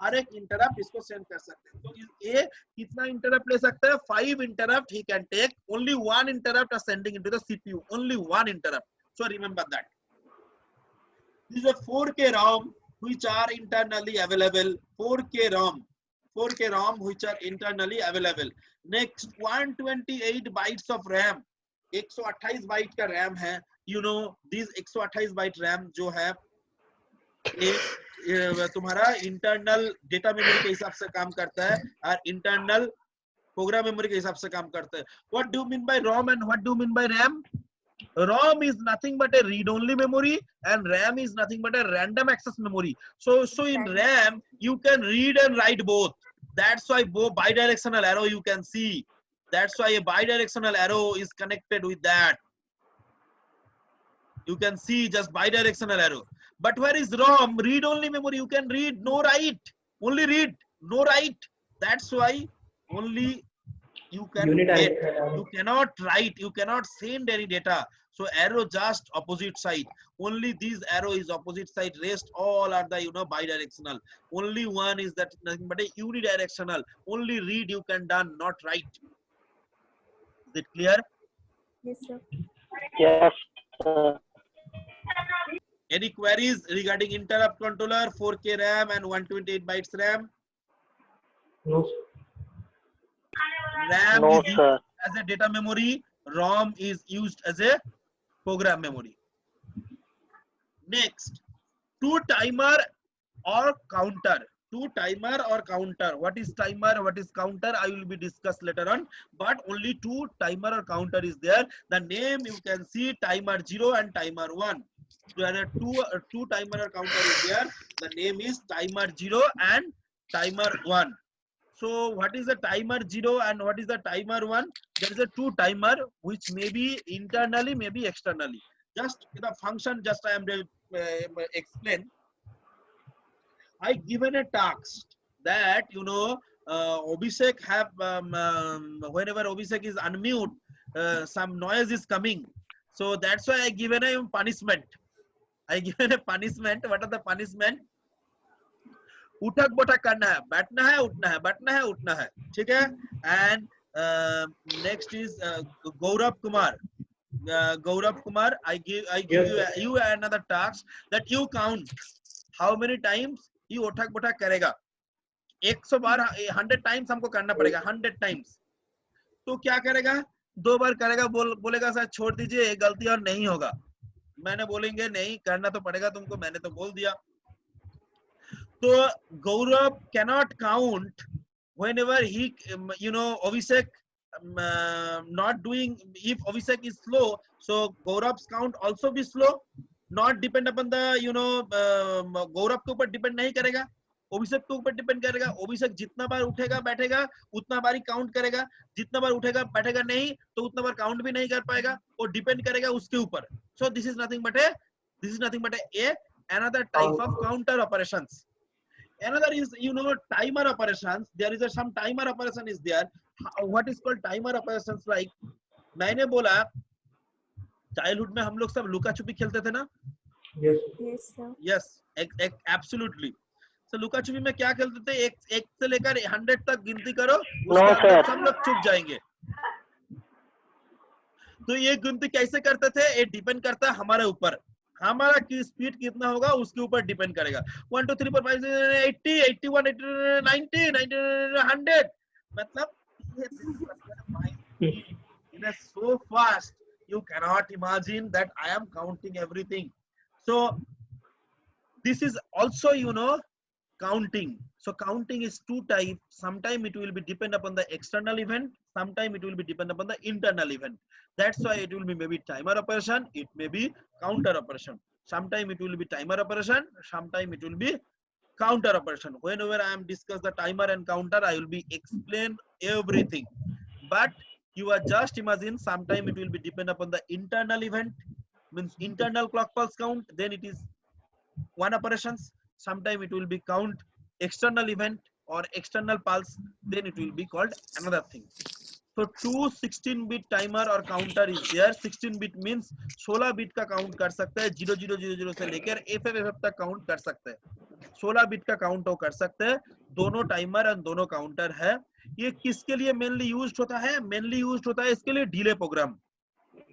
हर एक इंटरप्ट इसको सेंड कर सकते हैं. तो ये कितना इंटरप्ट ले सकता है? 5 interrupt he can take. Only one interrupt are sending into the CPU, only one interrupt. So remember that. This is a 4K ROM which are internally available. 4K ROM which are internally available. Next, 128 bytes of RAM. 128 byte का RAM है. You know, these 128 byte RAM जो है ये तुम्हारा internal data memory के हिसाब से काम करता है और इंटरनल प्रोग्राम मेमोरी के हिसाब से काम करता है. What do you mean by ROM and what do you mean by RAM? ROM is nothing but a read-only memory and RAM is nothing but a random access memory. So in RAM you can read and write both. That's why both bidirectional arrow you can see. That's why a bidirectional arrow is connected with that. You can see just bidirectional arrow. But where is ROM? Read-only memory. You can read, no write. Only read, no write. That's why only you can get. You cannot write. You cannot send any data. So arrow just opposite side. Only this arrow is opposite side. Rest all are the bidirectional. Only one is that nothing but a unidirectional. Only read you can done, not write. Is it clear? Yes, sir. Yes, sir. Any queries regarding interrupt controller, 4K RAM and 128 bytes RAM? No. RAM No, is used sir. as a data memory. ROM is used as a program memory. Next, two timer or counter. Two timer or counter. What is timer? What is counter? I will be discussed later on. But only two timer or counter is there. The name you can see timer 0 and timer 1. There are two timer or counter is there. The name is timer 0 and timer 1. So what is the timer 0 and what is the timer 1? There is a two timer which may be internally, maybe externally. Just the function, just I am explain. I given a task that Abhishek have whenever Abhishek is unmute, some noise is coming. So that's why I given a punishment. I given a punishment. What are the punishment? उठक बैठक करना है, बैठना है, उठना है, बैठना है, उठना है, ठीक है. And next is Gaurav Kumar. I give you another task that you count how many times you उठक बैठक करेगा. 100 बार 100 times हमको करना पड़ेगा. 100 times. तो क्या करेगा? 2 बार करेगा, बोलेगा सर छोड़ दीजिए, ये गलती और नहीं होगा. मैंने बोलेंगे नहीं करना तो पड़ेगा तुमको, मैंने तो बोल दिया. So Gaurav cannot count whenever he, Abhishek not doing. If Abhishek is slow, so Gaurav's count also be slow. Not depend upon the Gaurav के ऊपर depend नहीं करेगा. अभिषेक के ऊपर डिपेंड करेगा. अभिषेक जितना बार उठेगा बैठेगा उतना बार ही काउंट करेगा. जितना बार उठेगा बैठेगा नहीं तो उतना बार काउंट भी नहीं कर पाएगा. वो डिपेंड करेगा उसके ऊपर. So this is nothing but a another type of counter operations. Another is timer operations. There is some timer operation is there. What is called timer operations? Like मैंने बोला चाइल्डहुड में हम लोग सब लुका छुपी खेलते थे ना. Yes. Yes, sir. Yes, absolutely. So लुका छुपी में क्या खेलते थे? एक से लेकर 100 तक गिनती करो, उसके अंदर सब लोग छुप जाएंगे. तो ये गिनती कैसे करते थे? ये डिपेंड करता है हमारे ऊपर. हमारा की स्पीड कितना होगा उसके ऊपर डिपेंड करेगा. 1 2 3 4 5 80 81 90 100. मतलब it is so fast you cannot imagine that I am counting everything. So this is also counting. So counting is two types. Sometime it will be depend upon the external event, sometime it will be depend upon the internal event. That's why it will be maybe timer operation, it may be counter operation. Sometime it will be timer operation, sometime it will be counter operation. Whenever I am discuss the timer and counter, I will be explain everything. But you are just imagine sometime it will be depend upon the internal event, means internal clock pulse count, then it is one operations. Sometime it will be count external event or external pulse, then it will be called another thing. So two 16-bit timer और counter is there. 16-bit means 16 bit का count कर सकते हैं, 0000 से लेकर FFFF तक count कर सकते हैं, 16 बिट का काउंट वो कर सकते हैं। दोनों टाइमर और दोनों काउंटर है। ये किसके लिए मेनली यूज्ड होता है? मेनली यूज्ड होता है इसके लिए डिले प्रोग्राम।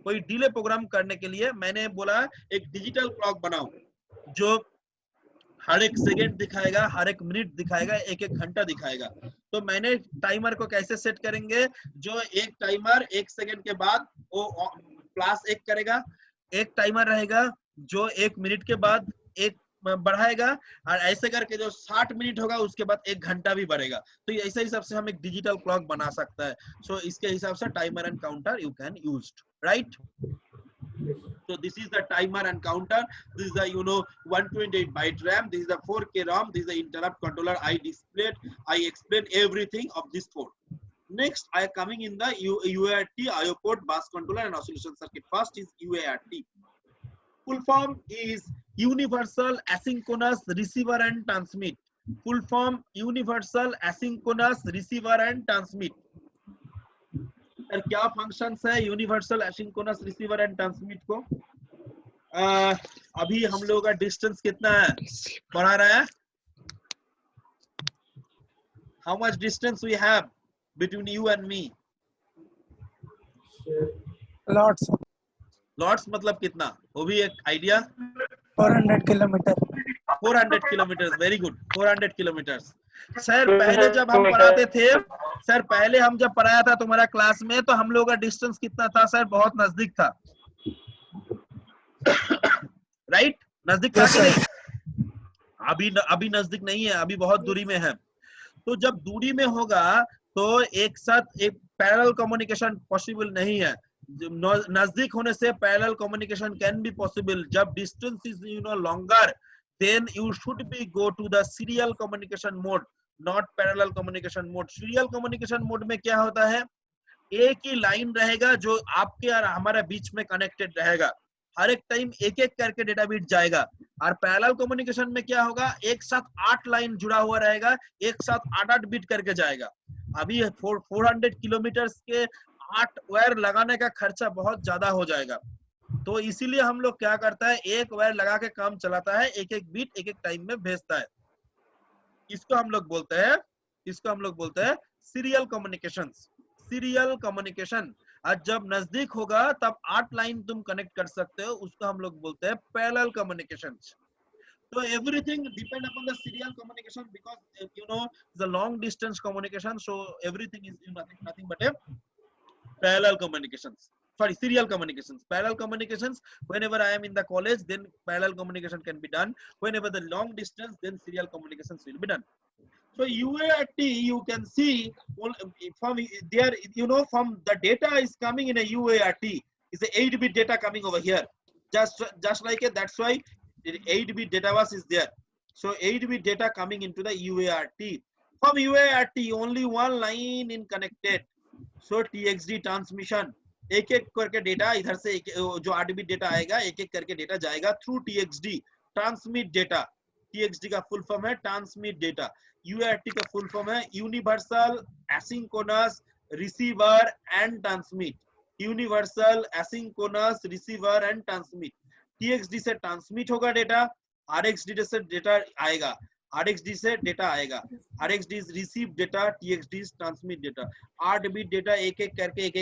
कोई डिले प्रोग्राम करने के लिए मैंने बोला एक डिजिटल क्लॉक बनाओ जो हर एक सेकंड दिखाएगा, हर एक मिनट दिखाएगा, एक एक घंटा दिखाएगा। तो मैंने टाइमर को कैसे सेट करेंगे? जो एक टाइमर 1 सेकंड के बाद वो +1 करेगा, एक टाइमर रहेगा जो 1 मिनट के बाद 1 बढ़ाएगा, और ऐसे करके जो 60 मिनट होगा उसके बाद 1 घंटा भी बढ़ेगा। तो ऐसे हिसाब से हम एक डिजिटल क्लॉक बना सकता है। सो इसके हिसाब से timer and counter you can use, right? So this is the timer and counter. This is the 128 byte RAM. This is the 4K ROM. This is the interrupt controller. I explained everything of this port. Next, I am coming in the UART IO port, bus controller and oscillation circuit. First is UART. Full form is Universal Asynchronous Receiver and Transmit. Full form Universal Asynchronous Receiver and Transmit. क्या functions है universal asynchronous receiver and transmit को? अभी हम लोगों का distance कितना है बढ़ा रहा है? How much distance we have between you and me? Lots. Lots मतलब कितना? वो भी एक idea? 400 kilometre. 400 kilometre, very good, 400 kilometre. Sir पहले जब हम पढ़ाते थे, सर पहले हम जब पढ़ाया था तुम्हारा क्लास में, तो हम लोगों का डिस्टेंस कितना था सर? बहुत नजदीक था, राइट? नजदीक था कि नहीं? अभी नजदीक नहीं है, अभी बहुत दूरी में है। तो जब दूरी में होगा तो एक साथ एक पैरेलल कम्युनिकेशन पॉसिबल नहीं है। नजदीक होने से parallel communication can be possible. जब distance is longer, then you should be go to the serial communication mode, not parallel communication mode. serial communication mode में क्या होता है? एक ही लाइन रहेगा जो आपके और हमारे बीच में कनेक्टेड रहेगा, हर एक टाइम एक एक करके डेटा बिट जाएगा। और पैरेलल कम्युनिकेशन में क्या होगा? एक साथ 8 लाइन जुड़ा हुआ रहेगा, एक साथ 8-8 बिट करके जाएगा। अभी 400 किलोमीटर के 8 वायर लगाने का खर्चा बहुत ज्यादा हो जाएगा। तो इसीलिए हम लोग क्या करता है, एक वायर लगा के काम चलाता है, एक एक बीट एक एक टाइम में भेजता है। इसको हम लोग बोलते हैं सीरियल कम्युनिकेशन। Serial communication. आज जब नजदीक होगा तब 8 लाइन तुम कनेक्ट कर सकते हो, उसको हम लोग बोलते हैं पैरेलल कम्युनिकेशन। तो everything depend upon the serial communication because the long distance communication, so everything is nothing but a parallel communications. Sorry, serial communications. Parallel communications, whenever I am in the college, then parallel communication can be done. Whenever the long distance, then serial communications will be done. So UART, you can see from there, from the data is coming in a UART. It's a 8-bit data coming over here. Just like it, that's why the 8-bit data bus is there. So 8-bit data coming into the UART. From UART, only one line in connected. So TXD transmission. एक एक करके data इधर से जो 8 bit data आएगा, एक एक करके डेटा जाएगा through TXD, transmit data. TXD का फुल फॉर्म है ट्रांसमिट डेटा। UART का फुल फॉर्म है universal asynchronous receiver and transmit. Universal asynchronous receiver and transmit. TXD से ट्रांसमिट होगा डेटा, RxD से डेटा आएगा, RxD से डेटा आएगा। RxD is receive data, TXD is transmit data। 8 bit data एक एक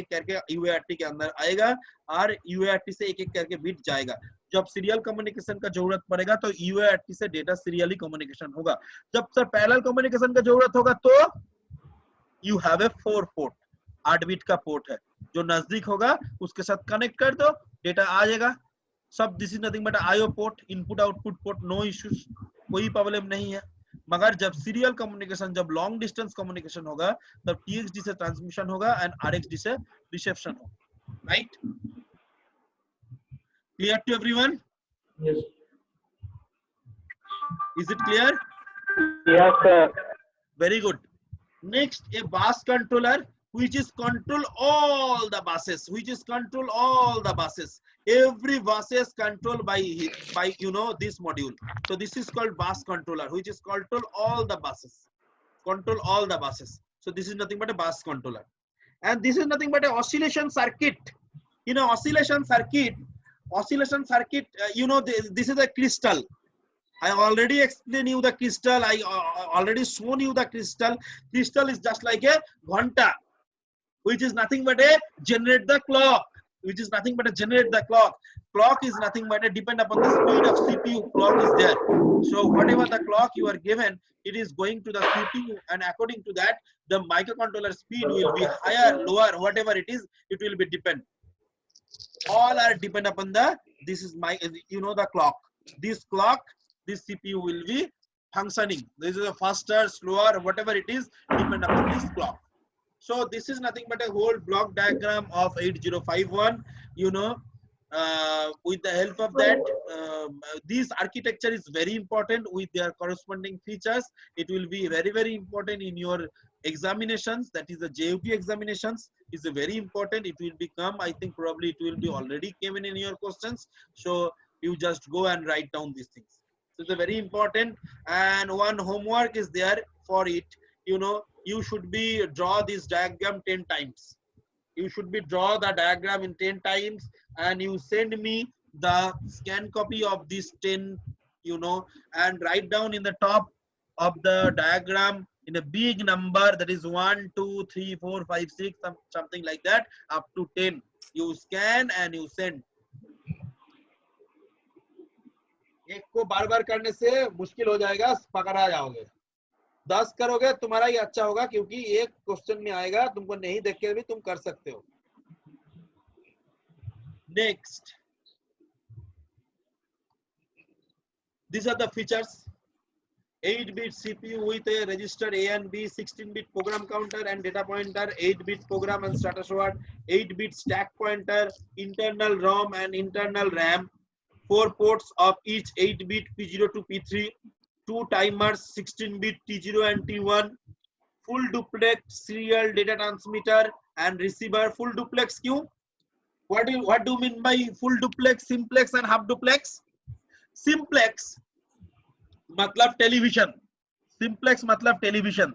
करके UART के अंदर आएगा और UART से एक एक करके बिट जाएगा। जब सीरियल कम्युनिकेशन का जरूरत पड़ेगा तो UART से डेटा सीरियली कम्युनिकेशन होगा। जब सर पैरेलल कम्युनिकेशन का जरूरत होगा तो you have a 4 port, 8 bit का पोर्ट है, जो नजदीक होगा उसके साथ कनेक्ट कर दो, डेटा आ जाएगा। सब this is nothing but IO port, input output port, no issues, कोई प्रॉब्लम नहीं है। मगर जब सीरियल कम्युनिकेशन, जब लॉन्ग डिस्टेंस कम्युनिकेशन होगा तब TXD से ट्रांसमिशन होगा एंड RxD से रिसेप्शन होगा, right? Clear to everyone? Yes. Is it clear? Yes, sir. Very good. Next, a bus controller which is control all the buses, Every bus is controlled by this module. So this is called bus controller, which is control all the buses. So this is nothing but a bus controller. And this is nothing but an oscillation circuit. Oscillation circuit, this is a crystal. I already explained you the crystal. I already shown you the crystal. Crystal is just like a ghanta, which is nothing but a generate the clock. Clock is nothing but a depend upon the speed of CPU. Clock is there. So whatever the clock you are given, it is going to the CPU, and according to that, the microcontroller speed will be higher, lower, whatever it is, it will be depend. All are depend upon the the clock. This CPU will be functioning. This is a faster, slower, whatever it is, depend upon this clock. So this is nothing but a whole block diagram of 8051. With the help of that, this architecture is very important with their corresponding features. It will be very, very important in your examinations. That is the JUP examinations is very important. It will become, I think probably it will be already came in your questions. So you just go and write down these things. So it's very important, and one homework is there for it. You should be draw this diagram 10 times. You should be draw the diagram in 10 times, and you send me the scan copy of this 10, and write down in the top of the diagram in a big number, that is 1, 2, 3, 4, 5, 6, something like that, up to 10. You scan and you send. एक को बार बार करने से मुश्किल हो जाएगा, पकड़ा जाओगे. 10 करोगे तुम्हारा ही अच्छा होगा, क्योंकि एक क्वेश्चन में आएगा, तुमको नहीं देख के भी तुम कर सकते हो. Next, these are the features. 8-bit CPU with a register A and B, 16-bit program counter and data pointer, 8-bit program and status word, 8-bit stack pointer, internal ROM and internal RAM, 4 ports of each 8-bit P0 to P3, 2 timers, 16-bit T0 and T1, full duplex serial data transmitter and receiver. Full duplex क्यों? What do you mean by full duplex, simplex and half duplex? Simplex मतलब television, simplex मतलब television.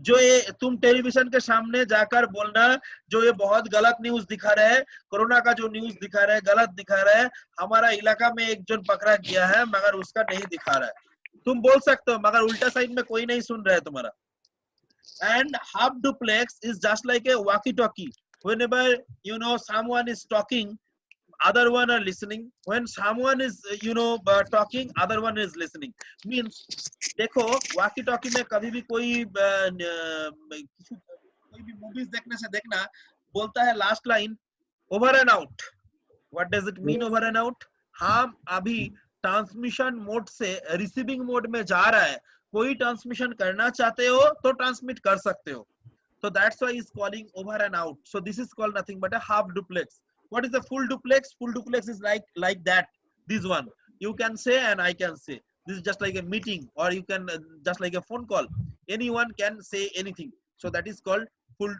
जो ये तुम television के सामने जाकर बोलना, जो ये बहुत गलत न्यूज दिखा रहे हैं, कोरोना का जो न्यूज दिखा रहे हैं, गलत दिखा रहे हैं, हमारा इलाका में एक जन पकड़ा गया है मगर उसका नहीं दिखा रहा है. तुम बोल सकते हो मगर उल्टा साइड में कोई नहीं सुन रहा है तुम्हारा. And half duplex is just like a walkie talkie. Whenever someone is talking, other one are listening. When someone is talking, other one is listening. Means देखो walkie talkie में कभी भी कोई भी movies देखने से देखना बोलता है last line over and out. What does it mean over and out? हम अभी ट्रांसमिशन मोड से रिसीविंग मोड में जा रहा है. कोई ट्रांसमिशन करना चाहते हो तो ट्रांसमिट कर सकते हो. So that's why is calling over and out. So this is called nothing but a half duplex. What is the full duplex? Full duplex is like that. This one you can say and I can say. This is just like a meeting, or you can just like a phone call. Anyone can say anything. So that is called full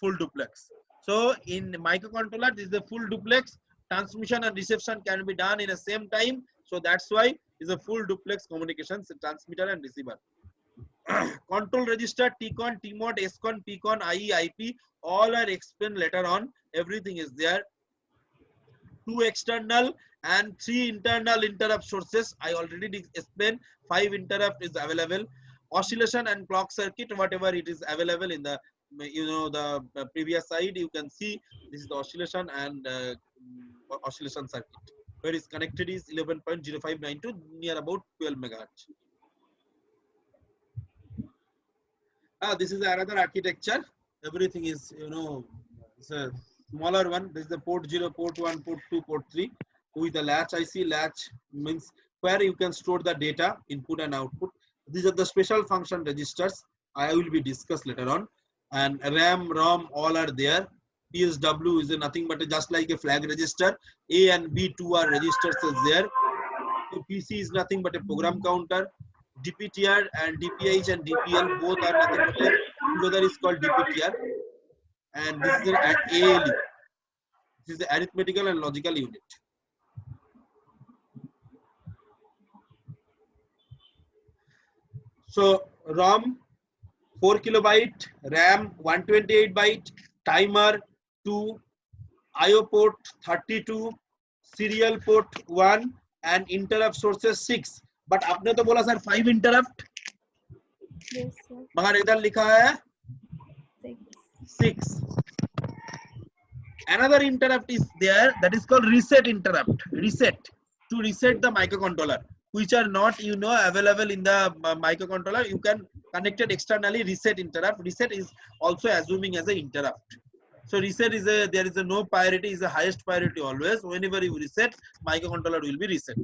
full duplex. So in microcontroller, this is the full duplex. Transmission and reception can be done in the same time. So that's why is a full duplex communications, transmitter and receiver. Control register, TCON, TMOD, SCON, PCON, IE, IP, all are explained later on. Everything is there. 2 external and 3 internal interrupt sources. I already explained. 5 interrupt is available. Oscillation and clock circuit, whatever it is available in the the previous side. You can see this is the oscillation and oscillation circuit. Where is connected is 11.0592 near about 12 megahertz. This is another architecture. Everything is it's a smaller one. This is the port 0, port 1, port 2, port 3 with a latch IC. Latch means where you can store the data, input and output. These are the special function registers. I will be discussed later on. And RAM, ROM, all are there. PSW is nothing but just like a flag register. A and B, 2 are registers is there. So PC is nothing but a program counter. DPTR and DPH and DPL both are nothing but together is called DPTR, and this is an ALU. This is the arithmetical and logical unit. So ROM 4 kilobyte, RAM 128 byte, timer 2, IO port 32, serial port 1 and interrupt sources 6. But आपने तो बोला sir 5 interrupt, Yes, sir. मगर इधर लिखा है 6. 6. Another interrupt is there, that is called reset interrupt. Reset, to reset the microcontroller, which are not available in the microcontroller. You can connect it externally. Reset interrupt. Reset is also assuming as an interrupt. So reset is there is a no priority, is the highest priority always. Whenever you reset, microcontroller will be reset.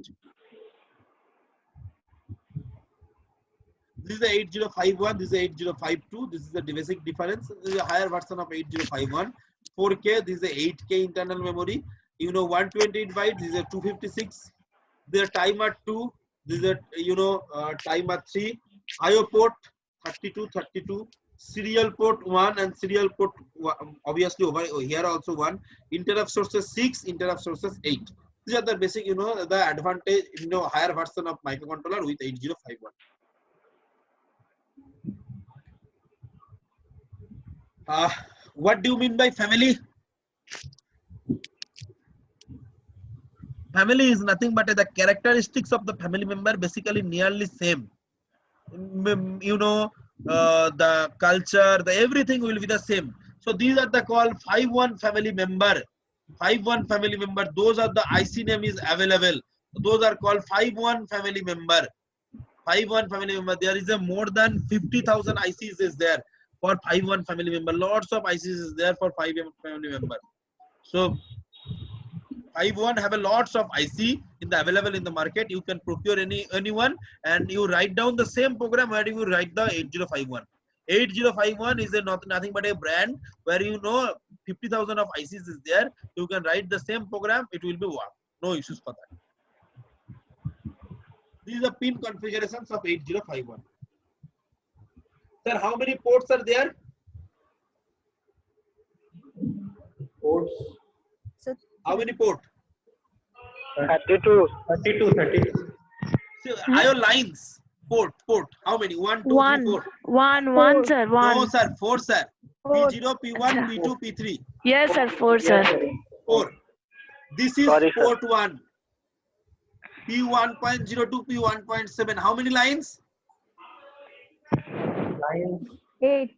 This is the 8051, this is the 8052, this is the basic difference. This is a higher version of 8051. 4K, this is a 8K internal memory. 128 byte, this is a 256. This is a timer 2, this is a timer 3. IO port 32, serial port 1 and serial port 1, obviously over here also 1. Interrupt sources 6, interrupt sources 8. These are the basic, the advantage, higher version of microcontroller with 8051. What do you mean by family? Family is nothing but the characteristics of the family member basically nearly same. The culture, the everything will be the same. So these are the called 5-1 family member. 5-1 family member. Those are the IC name is available. Those are called 5-1 family member. 5-1 family member. There is a more than 50,000 ICs is there for 5-1 family member. Lots of ICs is there for 5-1 family member. So 5-1 have a lots of IC available in the market. You can procure anyone and you write down the same program where you write the 8051. 8051 is nothing but a brand where 50,000 of ICs is there. You can write the same program. It will be work. No issues for that. These are pin configurations of 8051. Sir, how many ports are there? Ports. So How many ports? 32. 32. So, IO lines. Port. How many? 1, 2, 3, 4. One, sir. One. No, sir. 4, sir. P0, P1, P2, P3. Yes, sir. 4, sir. 4. This is Sorry, sir. port 1. P1.02, P1.7. How many lines? 8.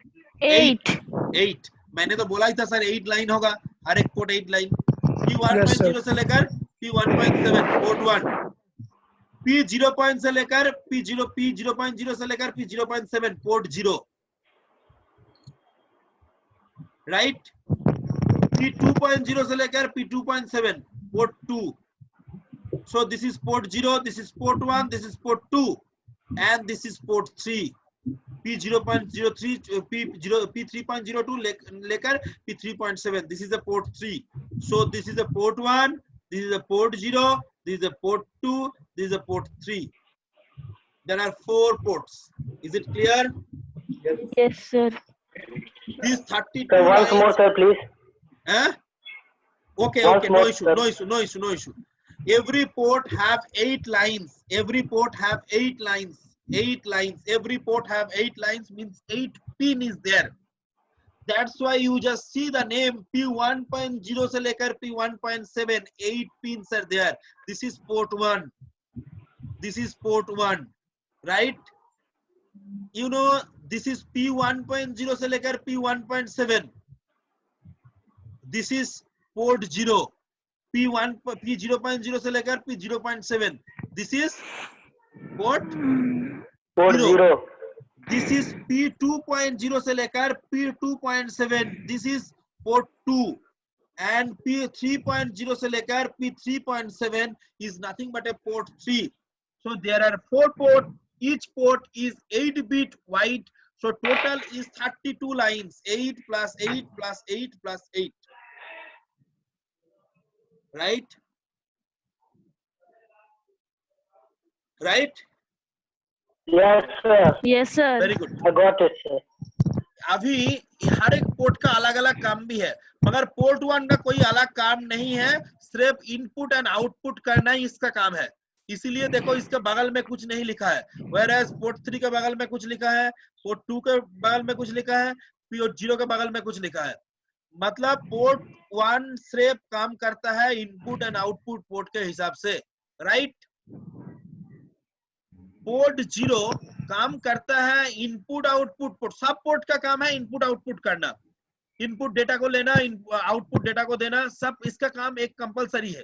8. मैंने तो बोला ही था sir 8 line होगा. हर एक port 8 line. P1.0 से लेकर P1.7 port 1. P0 से लेकर P0.0 से लेकर P0.7 पोर्ट 0. राइट. P2.0 से लेकर P2.7 port 2. So this is port 0, this is port 1, this is port 2, and this is port 3. P0.03, P3.02 लेकर P3.7. This is the port 3. So this is the port 1, this is a port 0, this is a port 2, this is a port 3. There are 4 ports. Is it clear? Yes, sir. These 32 Sir, once lines. more, sir, please. Okay, Once no more, issue, sir. no issue. Every port have 8 lines. Every port have 8 lines. 8 lines. Every port have 8 lines means 8 pin is there. That's why you just see the name P1.0 से लेकर P1.7. 8 pins are there. This is port 1. This is port 1. Right? This is P1.0 से लेकर P1.7. This is port 0. P0.0 से लेकर P0.7. This is port Port 0. This is P2.0 से लेकर P2.7. This is port 2. And P3.0 से लेकर P3.7 is nothing but a port 3. So there are 4 ports. Each port is 8-bit wide. So total is 32 lines. 8 plus 8 plus 8 plus 8. Right? Right? Yes, sir. Yes, sir. Very good. I got it, sir. अभी हर एक port का अलग अलग काम भी है, मगर port 1 का कोई अलग काम नहीं है, सिर्फ इनपुट एंड आउटपुट करना ही इसका काम है। इसीलिए देखो इसके बगल में कुछ नहीं लिखा है, whereas पोर्ट 3 के बगल में कुछ लिखा है, पोर्ट 2 के बगल में कुछ लिखा है, पोर्ट 0 के बगल में कुछ लिखा है। मतलब पोर्ट 1 सिर्फ काम करता है इनपुट एंड आउटपुट पोर्ट के हिसाब से, राइट। पोर्ट 0 काम करता है इनपुट आउटपुट पोर्ट, सब पोर्ट का काम है इनपुट आउटपुट करना, इनपुट डेटा को लेना, आउटपुट डेटा को देना, सब इसका काम एक कंपलसरी है।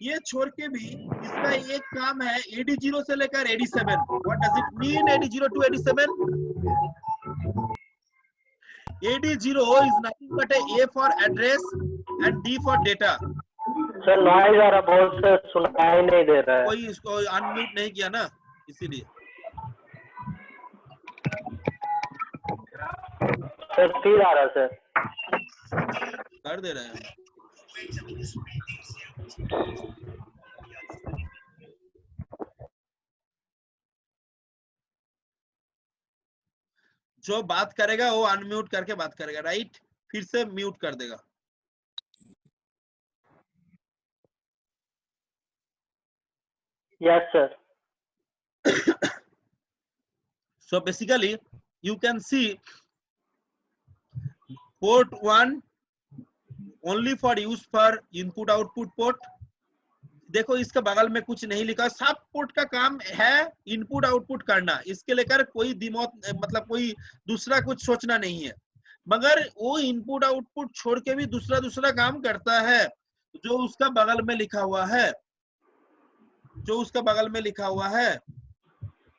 ये छोड़ के भी इसका एक काम है AD0 से लेकर AD7। What does it mean AD0 to AD7? AD0 is nothing but A for address and D for data। Sir noise आ रहा बहुत, से सुनाई नहीं दे रहा है। कोई इसको अनम्यूट नहीं किया ना, इसीलिए। सर फिर आ रहा है सर। कर दे रहे हैं। जो बात करेगा वो अनम्यूट करके बात करेगा, राइट? फिर से म्यूट कर देगा। Yes, sir. So basically you can see port 1 only for use for input output port। देखो इसके बगल में कुछ नहीं लिखा, सब पोर्ट का काम है इनपुट आउटपुट करना, इसके लेकर कोई दिमाग मतलब कोई दूसरा कुछ सोचना नहीं है। मगर वो इनपुट आउटपुट छोड़ के भी दूसरा काम करता है जो उसका बगल में लिखा हुआ है, जो उसका बगल में लिखा हुआ है।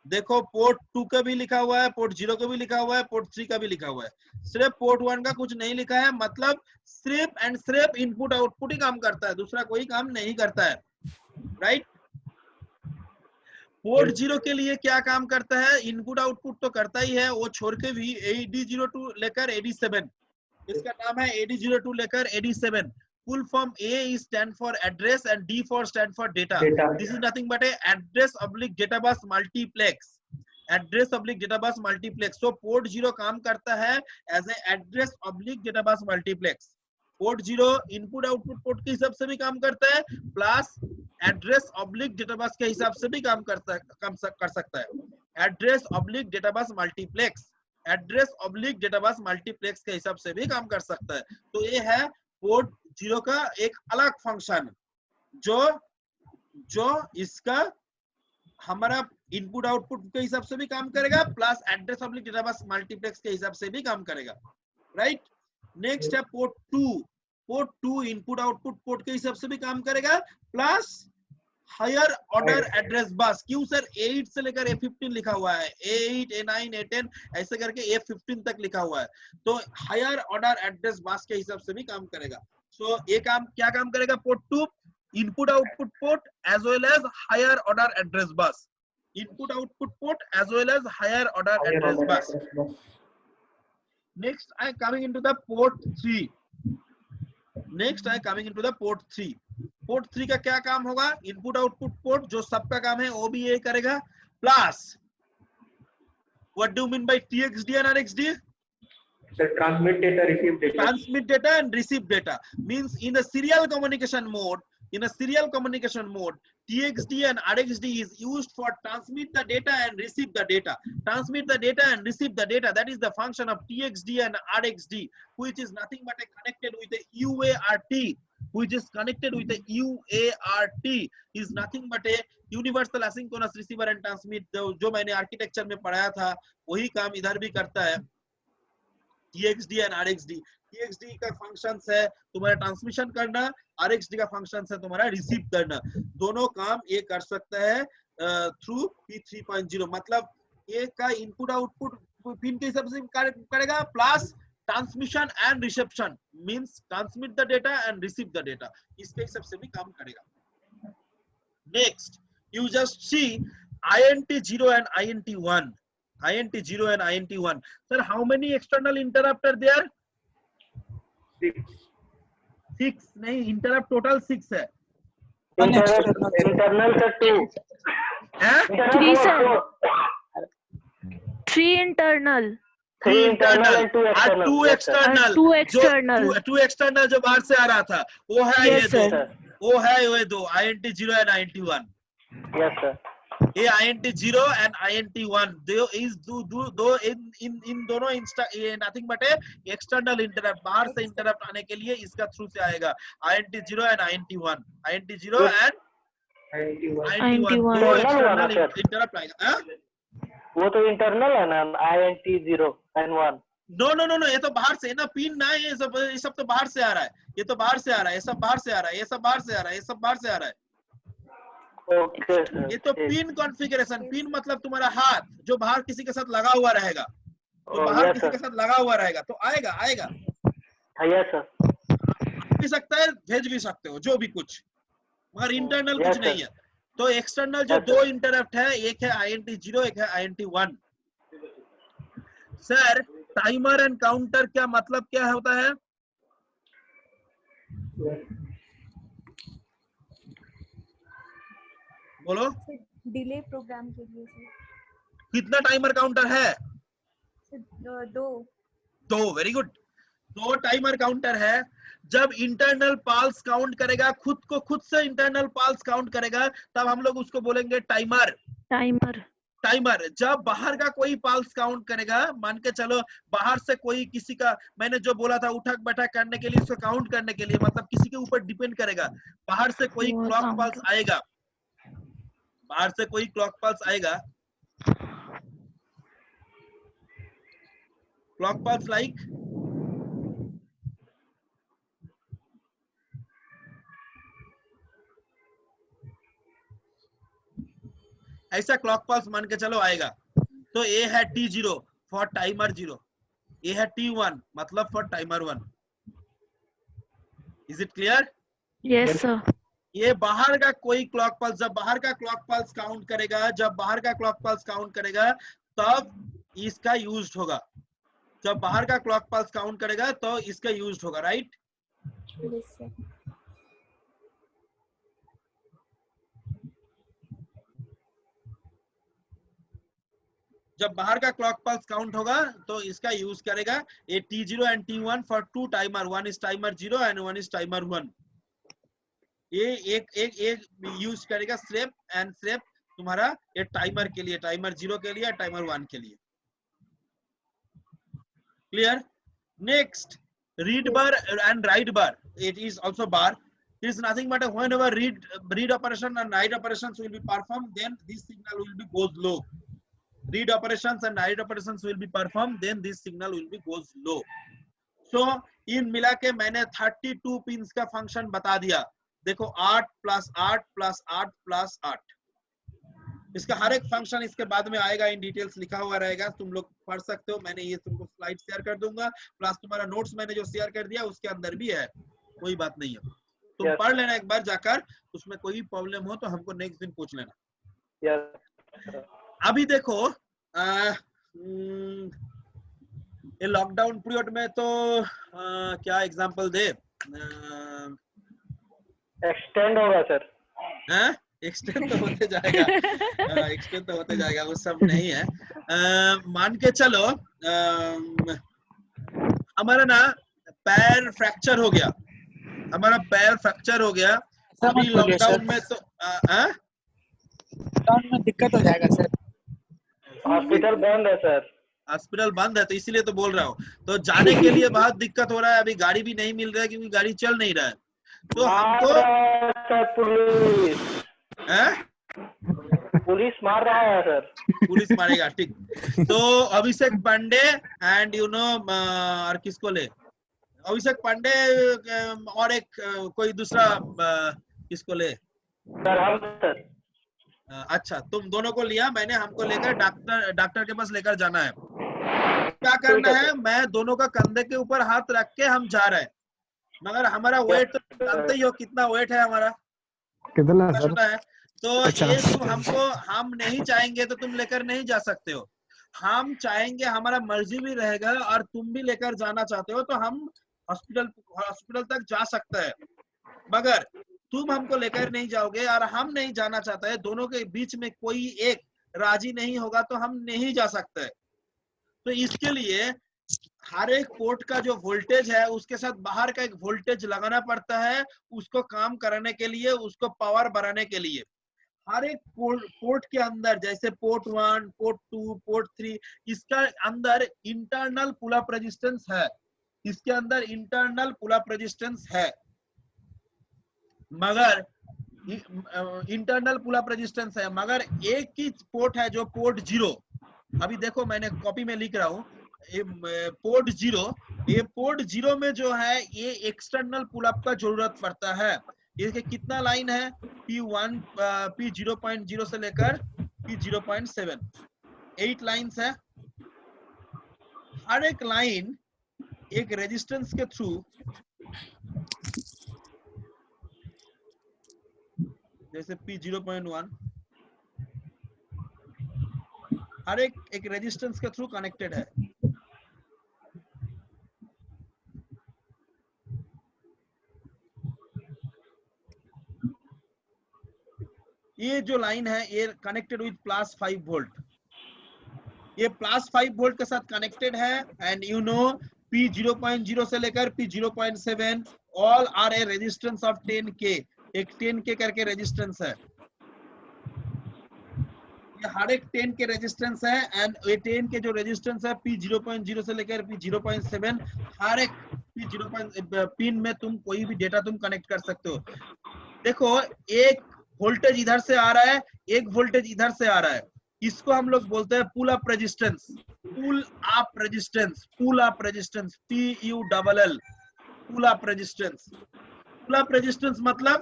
देखो पोर्ट 2 का भी लिखा हुआ है, पोर्ट 0 का भी लिखा हुआ है, पोर्ट 3 का भी लिखा हुआ है, सिर्फ पोर्ट 1 का कुछ नहीं लिखा है। मतलब सिर्फ एंड सिर्फ इनपुट आउटपुट ही काम करता है, दूसरा कोई काम नहीं करता है, राइट। पोर्ट 0 के लिए क्या काम करता है? इनपुट आउटपुट तो करता ही है, वो छोड़ के भी AD02 लेकर AD7, इसका नाम है AD02 लेकर AD7। Full form A is stand for address and D for stand for data. This is nothing but a address oblique data bus multiplex. Address oblique data bus multiplex. So port 0 काम करता है as a address oblique data bus multiplex. Port 0 input output port के हिसाब से भी काम करता है, plus address oblique data bus के हिसाब से भी काम कर सकता है। Address oblique data bus multiplex. Address oblique data bus multiplex के हिसाब से भी काम कर सकता है। तो ये है पोर्ट 0 का एक अलग फंक्शन, जो इसका हमारा इनपुट आउटपुट के हिसाब से भी काम करेगा, plus address oblique data bus multiplex के हिसाब से भी काम करेगा, राइट। नेक्स्ट है port 2। Port 2 input output port के हिसाब से भी काम करेगा, प्लस हायर ऑर्डर एड्रेस बस। क्यों सर? A8 से लेकर A15 लिखा हुआ है, A8 A9 A10 ऐसे करके A15 तक लिखा हुआ है, तो हायर ऑर्डर एड्रेस बस के हिसाब से भी काम करेगा। सो ये काम क्या काम करेगा? Port 2 input output port as well as higher order address bus, input output port as well as higher order address bus. Next I coming into the port 3। Next I coming into the port 3। Port 3 का क्या काम होगा? Input output port जो सबका काम है वो भी ये करेगा, plus what do you mean by TXD and RXD? So transmit data, receive data. Transmit data and receive data means in the serial communication mode. In a serial communication mode, TXD and RXD is used for transmit the data and receive the data. Transmit the data and receive the data. That is the function of TXD and RXD, which is nothing but connected with the UART. Which is connected with the UART is nothing but a universal asynchronous receiver and transmit. जो मैंने architecture में पढ़ाया था वही काम इधर भी करता है। TXD and RXD. TXD का फंक्शंस है तुम्हारा ट्रांसमिशन करना, RXD का फंक्शंस है तुम्हारा रिसीव करना। दोनों काम ये कर सकता है थ्रू P3.0। मतलब ये का इनपुट आउटपुट पिन के हिसाब से करेगा, plus transmission and reception means transmit the data and receive the data, इसके हिसाब से भी काम करेगा। Next you just see INT0 and INT1. INT0 and INT1. Sir, how many external interrupt are there? 6 नहीं, interrupt total 6 है। Internal का 2 हैं? 3 sir. 3 internal. 3 internal and 2 और external. 2 Yes, sir. External, 2 external. 2 external जो बाहर से आ रहा था वो है Yes, ये दो, sir. वो है ये दो INT0 and INT1. Yes, sir. ये INT0 and INT1 दो इस दो इन दोनों ये नथिंग बट एक्सटर्नल इंटरप्ट, बाहर से इंटरप्ट आने के लिए इसका थ्रू से आएगा INT0 and INT1. INT0 and INT1 दो Internal एक्सटर्नल वाला, sir. इंटरप्ट आएगा. हाँ? वो तो इंटरनल है ना, INT0 and 1. नो ये तो बाहर से ना, पिन ना, ये सब तो बाहर से आ रहा है, ये तो बाहर से आ रहा है, ये सब बाहर से आ रहा है, ये सब बाहर से आ रहा है, ये सब बाहर से आ रहा है. Okay sir. ये तो पिन कॉन्फ़िगरेशन, पिन मतलब तुम्हारा हाथ जो बाहर किसी के साथ लगा हुआ रहेगा, तो बाहर यस किसी के सर. साथ लगा हुआ रहेगा तो आएगा. Yes sir. भी सकता है, भेज भी सकते हो, जो भी कुछ, मगर इंटरनल Yes, कुछ नहीं है. तो एक्सटर्नल जो Yes, दो sir. इंटरप्ट है, एक है INT0, एक है INT1. Sir timer and counter क्या मतलब क्या होता है? बोलो. डिले प्रोग्राम के लिए सर। कितना टाइमर काउंटर है? दो। Very good. 2 टाइमर काउंटर है. जब इंटरनल पाल्स काउंट करेगा, खुद से इंटरनल पाल्स काउंट करेगा, तब हम लोग उसको बोलेंगे टाइमर. टाइमर जब बाहर का कोई पाल्स काउंट करेगा, मान के चलो बाहर से कोई किसी का, मैंने जो बोला था उठक बैठक करने के लिए, इसको काउंट करने के लिए, मतलब किसी के ऊपर डिपेंड करेगा. बाहर से कोई क्लॉक पल्स आएगा, बाहर से कोई क्लॉक पल्स आएगा, क्लॉक पल्स लाइक ऐसा क्लॉक पल्स मान के चलो आएगा. तो ये है T0 फॉर टाइमर 0, ये है T1 मतलब for timer 1. Is it clear? Yes, sir. ये बाहर का कोई क्लॉक पल्स, जब बाहर का क्लॉक पल्स काउंट करेगा, जब बाहर का क्लॉक पल्स काउंट करेगा तब इसका यूज होगा. जब बाहर का क्लॉक पल्स काउंट करेगा तो इसका यूज होगा. राइट? Yes sir. जब बाहर का क्लॉक पल्स काउंट होगा तो इसका यूज करेगा. ये T0 and T1 for 2 timer, 1 is timer 0 and 1 is timer 1. ये एक यूज करेगा स्टेप एंड स्टेप तुम्हारा ये टाइमर के लिए, टाइमर 0 के लिए, टाइमर 1 के लिए. Clear? Next, read bar and write bar. It is also bar. It is nothing but whenever read operation and write operations will be performed, then this signal will be goes low. Read operations and write operations will be performed, then this signal will be goes low. So इन मिला के मैंने 32 pins का function बता दिया. देखो 8 + 8 + 8 + 8. इसका हर एक function इसके बाद में आएगा, इन डिटेल्स लिखा हुआ रहेगा, तुम लोग पढ़ सकते हो. मैंने ये तुमको स्लाइड शेयर कर दूंगा, प्लस तुम्हारा नोट्स मैंने जो शेयर कर दिया उसके अंदर भी है, कोई बात नहीं है. तुम Yes. पढ़ लेना एक बार जाकर, उसमें कोई भी प्रॉब्लम हो तो हमको नेक्स्ट दिन पूछ लेना. Yes. अभी देखो ये लॉकडाउन पीरियड में तो क्या एग्जांपल दे? एक्सटेंड होगा सर. एक्सटेंड तो होते जाएगा, एक्सटेंड तो होते जाएगा, वो सब नहीं है. मान के चलो हमारा ना पैर फ्रैक्चर हो गया, हमारा पैर फ्रैक्चर हो गया. अभी लॉकडाउन में तो लॉकडाउन में दिक्कत हो जाएगा सर. हॉस्पिटल बंद है सर. हॉस्पिटल बंद है तो इसीलिए तो बोल रहा हूँ. तो जाने के लिए बहुत दिक्कत हो रहा है, अभी गाड़ी भी नहीं मिल रहा है क्योंकि गाड़ी चल नहीं रहा है. तो हमको पुलिस मार रहा है सर. पुलिस मारेगा, ठीक. तो अभिषेक पांडे एंड यू नो और किसको ले? अभिषेक पांडे और एक कोई दूसरा किसको ले? सर हम सर. अच्छा, तुम दोनों को लिया मैंने, हमको लेकर डॉक्टर के पास लेकर जाना है. क्या करना है? मैं दोनों का कंधे के ऊपर हाथ रख के हम जा रहे हैं, मगर हमारा वेट तो जानते ही हो कितना वेट है हमारा. कितना सर? है. तो ये तुम हमको, हम नहीं चाहेंगे तो तुम लेकर नहीं जा सकते हो. हम चाहेंगे, हमारा मर्जी भी रहेगा और तुम भी लेकर जाना चाहते हो तो हम हॉस्पिटल तक जा सकते हैं. मगर तुम हमको लेकर नहीं जाओगे और हम नहीं जाना चाहते हैं, दोनों के बीच में कोई एक राजी नहीं होगा तो हम नहीं जा सकते. तो इसके लिए हर एक पोर्ट का जो वोल्टेज है उसके साथ बाहर का एक वोल्टेज लगाना पड़ता है, उसको काम कराने के लिए, उसको पावर बढ़ाने के लिए। हर एक पोर्ट के अंदर, जैसे पोर्ट 1, पोर्ट 2, पोर्ट 3, इसका अंदर इंटरनल पुल अप रेजिस्टेंस है, इसके अंदर इंटरनल पुल अप रेजिस्टेंस है। मगर इंटरनल पुल अप रेजिस्टेंस है, मगर एक ही पोर्ट है जो पोर्ट 0। अभी देखो मैंने कॉपी में लिख रहा हूँ, पोर्ट 0, ये पोर्ट 0 में जो है ये एक्सटर्नल पुल अप का जरूरत पड़ता है। इसके कितना लाइन है, P1 P0.0 से लेकर P0.7, 8 लाइन्स है। हर एक लाइन एक रेजिस्टेंस के थ्रू जैसे P0.1 हर एक रेजिस्टेंस के थ्रू कनेक्टेड है। ये जो लाइन है ये कनेक्टेड विथ +5 वोल्ट, ये +5 वोल्ट के साथ कनेक्टेड है। एंड यू नो P0.0 से लेकर P0.7 all are a resistance of 10K, एक 10K करके रेजिस्टेंस है। ये हर एक 10K रेजिस्टेंस है। एंड ये 10K जो रेजिस्टेंस है P0.0 से लेकर P0.7, हर एक P0 पिन में तुम कोई भी डेटा तुम कनेक्ट कर सकते हो। देखो एक वोल्टेज इधर से आ रहा है, एक वोल्टेज इधर से आ रहा है, इसको हम लोग बोलते हैं pull up resistance, pull up resistance, pull up resistance, PULL, pull up resistance. Pull up resistance मतलब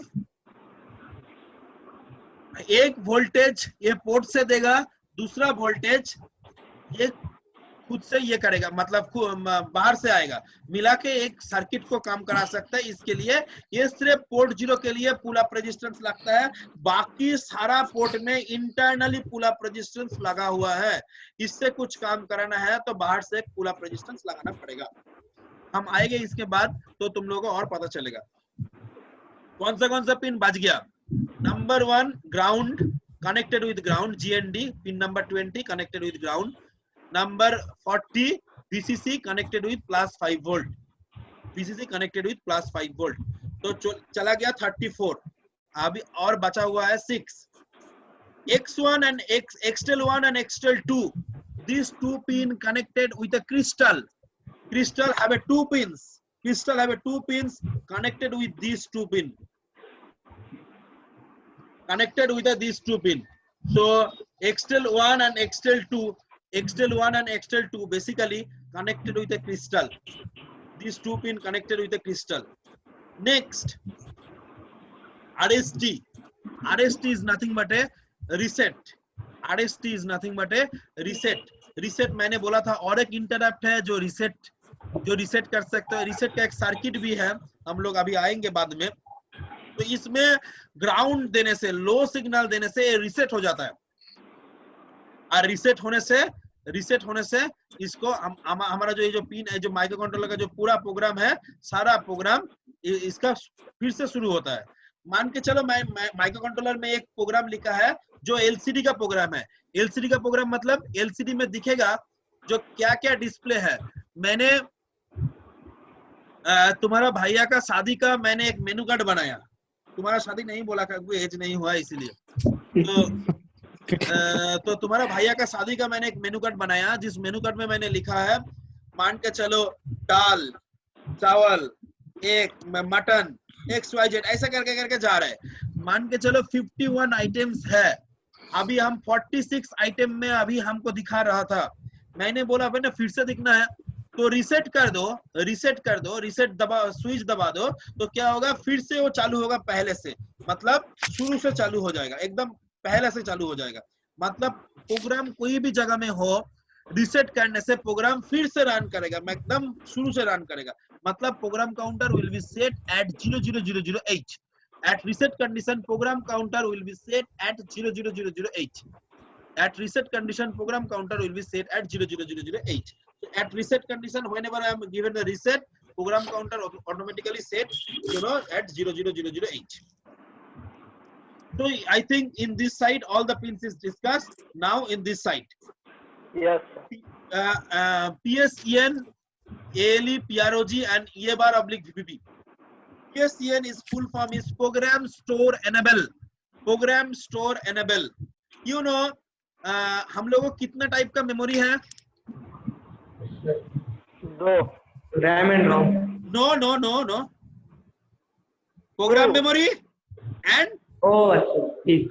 एक वोल्टेज ये पोर्ट से देगा, दूसरा वोल्टेज ये खुद से ये करेगा, मतलब बाहर से आएगा, मिला के एक सर्किट को काम करा सकता है। इसके लिए ये सिर्फ पोर्ट 0 के लिए पुल अप रेजिस्टेंस लगता है, बाकी सारा पोर्ट में इंटरनली पुल अप रेजिस्टेंस लगा हुआ है। इससे कुछ काम कराना है तो बाहर से पुल अप रेजिस्टेंस लगाना पड़ेगा। हम आएंगे इसके बाद तो तुम लोगों को और पता चलेगा कौन सा पिन बच गया। Number 1 ground, connected with ground, GND, pin number 20 connected with ground. Number 40 VCC connected with +5 volt, VCC connected with +5 volt. तो चला गया 34, अभी और बचा हुआ है 6। X1 and XTEL1 and XTEL2, these two pin connected with a crystal. Crystal have a 2 pins. Crystal have a 2 pins connected with these 2 pin. Connected with these 2 pin. So XTEL1 and XTEL2 basically connected with a crystal. These 2 pin connected with a crystal. Next, RST. RST is nothing but a reset. RST is nothing but a reset. Reset मैंने बोला था, और एक interrupt है जो reset कर सकता है। रिसेट का एक सर्किट भी है, हम लोग अभी आएंगे बाद में। तो इसमें ग्राउंड देने से, लो सिग्नल देने से रिसेट हो जाता है, और रिसेट होने से इसको हमारा जो ये जो पिन है, जो माइक्रो कंट्रोलर का जो पूरा प्रोग्राम है, सारा प्रोग्राम इसका फिर से शुरू होता है। मान के चलो मैं माइक्रो कंट्रोलर में एक प्रोग्राम लिखा है जो LCD का प्रोग्राम है। LCD का प्रोग्राम मतलब LCD में दिखेगा जो क्या क्या डिस्प्ले है। मैंने तुम्हारा भैया का शादी का मैंने एक मेनू कार्ड बनाया, तुम्हारा शादी नहीं बोला, क्योंकि एज नहीं हुआ इसीलिए। तो तुम्हारा भैया का शादी का मैंने एक मेनू कार्ड बनाया, जिस मेनू कार्ड में मैंने लिखा है, मान के चलो दाल, चावल, एक मटन, XYZ, ऐसा करके करके जा रहा है। मान के चलो 51 आइटम्स है, अभी हम 46 आइटम में अभी हमको दिखा रहा था। मैंने बोला मैंने फिर से दिखना है, तो रिसेट कर दो, रिसेट दबा, स्विच दबा दो, तो क्या होगा, फिर से वो चालू होगा पहले से, मतलब शुरू से चालू हो जाएगा, एकदम पहले से चालू हो जाएगा। मतलब प्रोग्राम कोई भी जगह में हो, रिसेट करने से प्रोग्राम फिर से रन करेगा, एकदम शुरू से रन करेगा। मतलब program counter will be set at 00008। At reset condition, program counter will be set at 00008. At reset condition, program counter will be set at 00008. So at reset condition, whenever I am given the reset, program counter automatically set, at 00008. So I think in this side all the pins is discussed. Now in this side, Yes. PSEN, ALE, PROG and E bar oblique VPP. PSEN is full form is Program Store Enable. Program Store Enable. You know, हम लोगों को कितना type का memory है? 2. RAM and ROM. No. Program memory and Oh, अच्छा, ठीक.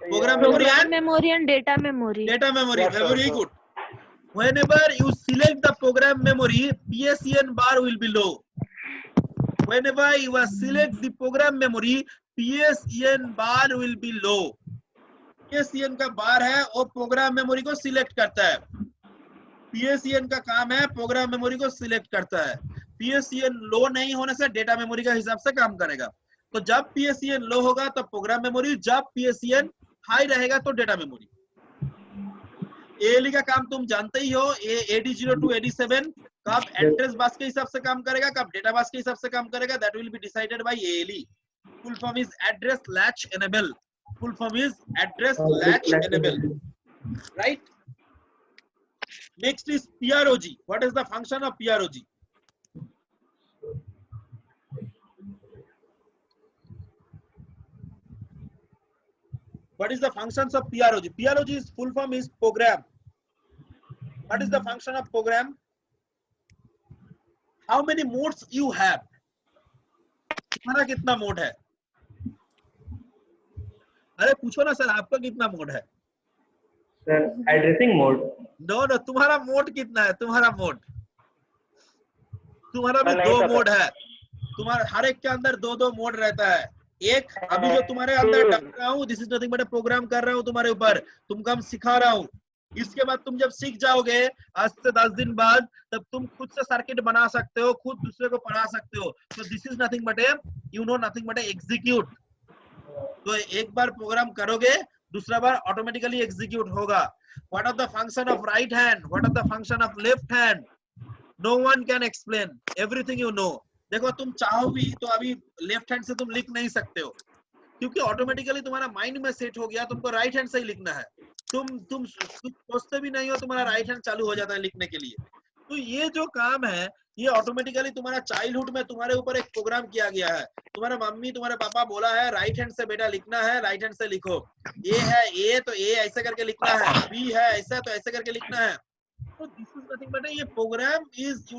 program memory Program and memory and data memory. data memory. Yes, sir, Very sir. good. Whenever you select the program memory, PSEN bar will be low. Whenever you select the program memory, PSEN bar will be low. PSEN का बार है और program memory को select करता है. PSEN का काम है program memory को सिलेक्ट करता है. PSEN लो नहीं होने से डेटा मेमोरी का हिसाब से काम करेगा. तो जब PSEN लो होगा तो प्रोग्राम मेमोरी, जब PSEN हाई रहेगा तो डेटा मेमोरी. ALE का काम तुम जानते ही हो. AD0 to AD7 कब एड्रेस बस के हिसाब से काम करेगा, कब डेटा बस के हिसाब से काम करेगा, that will be decided by ALE. Full form is address latch enable. Full form is address latch enable. Right? Next is PROG. What is the function of PROG? What is the functions of PROG? PROG is full form is program. What is the function of program? How many modes you have? तुम्हारा कितना mode है? अरे पूछो ना sir, आपका कितना mode है? Sir, addressing mode. No, तुम्हारा मोड कितना है? तुम्हारा मोड, तुम्हारा भी नहीं दो पता। मोड है. तुम्हारा हर एक के अंदर दो मोड रहता है. एक अभी जो तुम्हारे अंदर डाल रहा हूँ, this is nothing but program कर रहा हूँ तुम्हारे ऊपर, तुमको हम सिखा रहा हूँ. इसके बाद तुम जब सीख जाओगे आज से 10 दिन बाद, तब तुम खुद से सर्किट बना सकते हो, खुद दूसरे को पढ़ा सकते हो. तो this is nothing but nothing but execute. तो एक बार प्रोग्राम करोगे, दूसरा बार ऑटोमेटिकली एग्जीक्यूट होगा. What are the function of right hand, what are the function of left hand, no one can explain, everything you know. देखो तुम चाहो भी तो अभी लेफ्ट हैंड से तुम लिख नहीं सकते हो, क्योंकि ऑटोमेटिकली तुम्हारा माइंड में सेट हो गया, तुमको राइट हैंड से ही लिखना है. तुम सोचते भी नहीं हो, तुम्हारा राइट हैंड चालू हो जाता है लिखने के लिए. तो ये जो काम है, ये ऑटोमेटिकली तुम्हारा चाइल्डहुड में तुम्हारे ऊपर एक प्रोग्राम किया गया है. तुम्हारा मम्मी तुम्हारे पापा बोला है राइट हैंड से बेटा लिखना है, राइट हैंड से लिखो. ए है ए तो ए ऐसे करके लिखना है, बी है ऐसा तो ऐसे करके लिखना है. तो दिस इज नथिंग बट ये program is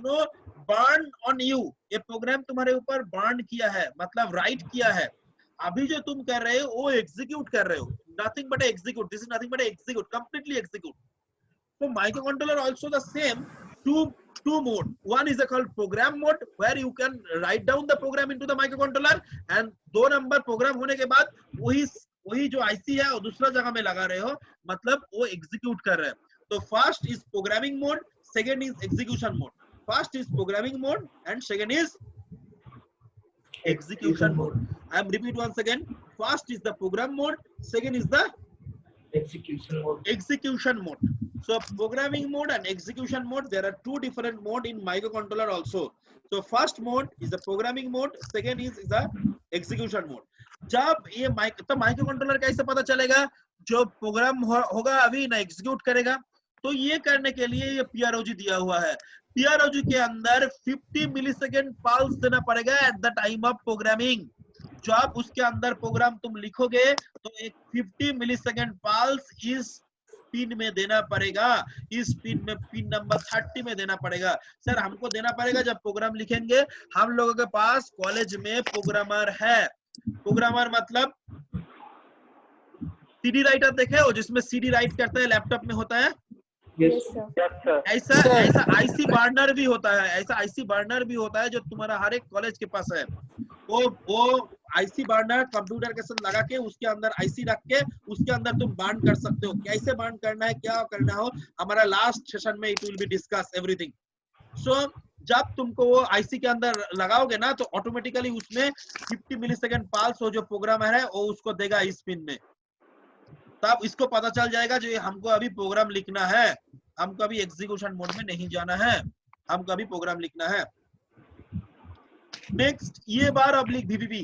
burn on you. ये प्रोग्राम तुम्हारे ऊपर बर्न किया है, मतलब राइट किया है. अभी जो तुम कर रहे हो वो एग्जीक्यूट कर रहे हो. Nothing but execute. This is nothing but execute, completely execute. So microcontroller also the same. Two mode. One is called program mode, where you can write down the program into the microcontroller, and 2 number program होने के बाद वही जो IC है वो दूसरा जगह में लगा रहे हो, मतलब वो एग्जीक्यूट कर रहे हैं. तो first is programming mode, second is execution mode. First is programming mode and second is execution mode. I am repeat once again. First is the program mode, second is the execution mode. So programming mode and execution mode, there are 2 different mode in microcontroller also. So first mode is the programming mode, second is the execution mode. जब ये तो microcontroller कैसे पता चलेगा जो programme होगा अभी ना एग्जीक्यूट करेगा? तो ये करने के लिए ये PROG दिया हुआ है. PROG के अंदर 50 मिलीसेकंड पल्स देना पड़ेगा at the time of programming. जब उसके अंदर प्रोग्राम तुम लिखोगे तो एक 50 मिलीसेकंड पल्स इस पिन में देना पड़ेगा. इस पिन में पिन नंबर 30 में देना पड़ेगा. सर हमको देना पड़ेगा जब प्रोग्राम लिखेंगे. हम लोगों के पास कॉलेज में प्रोग्रामर है. प्रोग्रामर मतलब CD राइटर देखे हो, जिसमें CD राइट करता है, लैपटॉप में होता है. Yes, sir. Yes, sir. ऐसा IC बर्नर भी होता है. ऐसा IC बर्नर भी होता है जो तुम्हारा हर एक कॉलेज के पास है. वो IC बर्नर कंप्यूटर के साथ लगा के उसके अंदर IC रख के उसके अंदर तुम बर्न कर सकते हो. कैसे बर्न करना है, क्या करना हो, हमारा लास्ट सेशन में it will be discuss everything. So जब तुमको वो IC के अंदर लगाओगे ना तो ऑटोमेटिकली उसमें 50 मिलीसेकंड पल्स हो जो प्रोग्रामर है वो उसको देगा इस पिन में. तब इसको पता चल जाएगा जो हमको अभी प्रोग्राम लिखना है, हमको अभी एग्जीक्यूशन मोड में नहीं जाना है, हमको अभी प्रोग्राम लिखना है. नेक्स्ट ये बार ऑब्लिक VPP.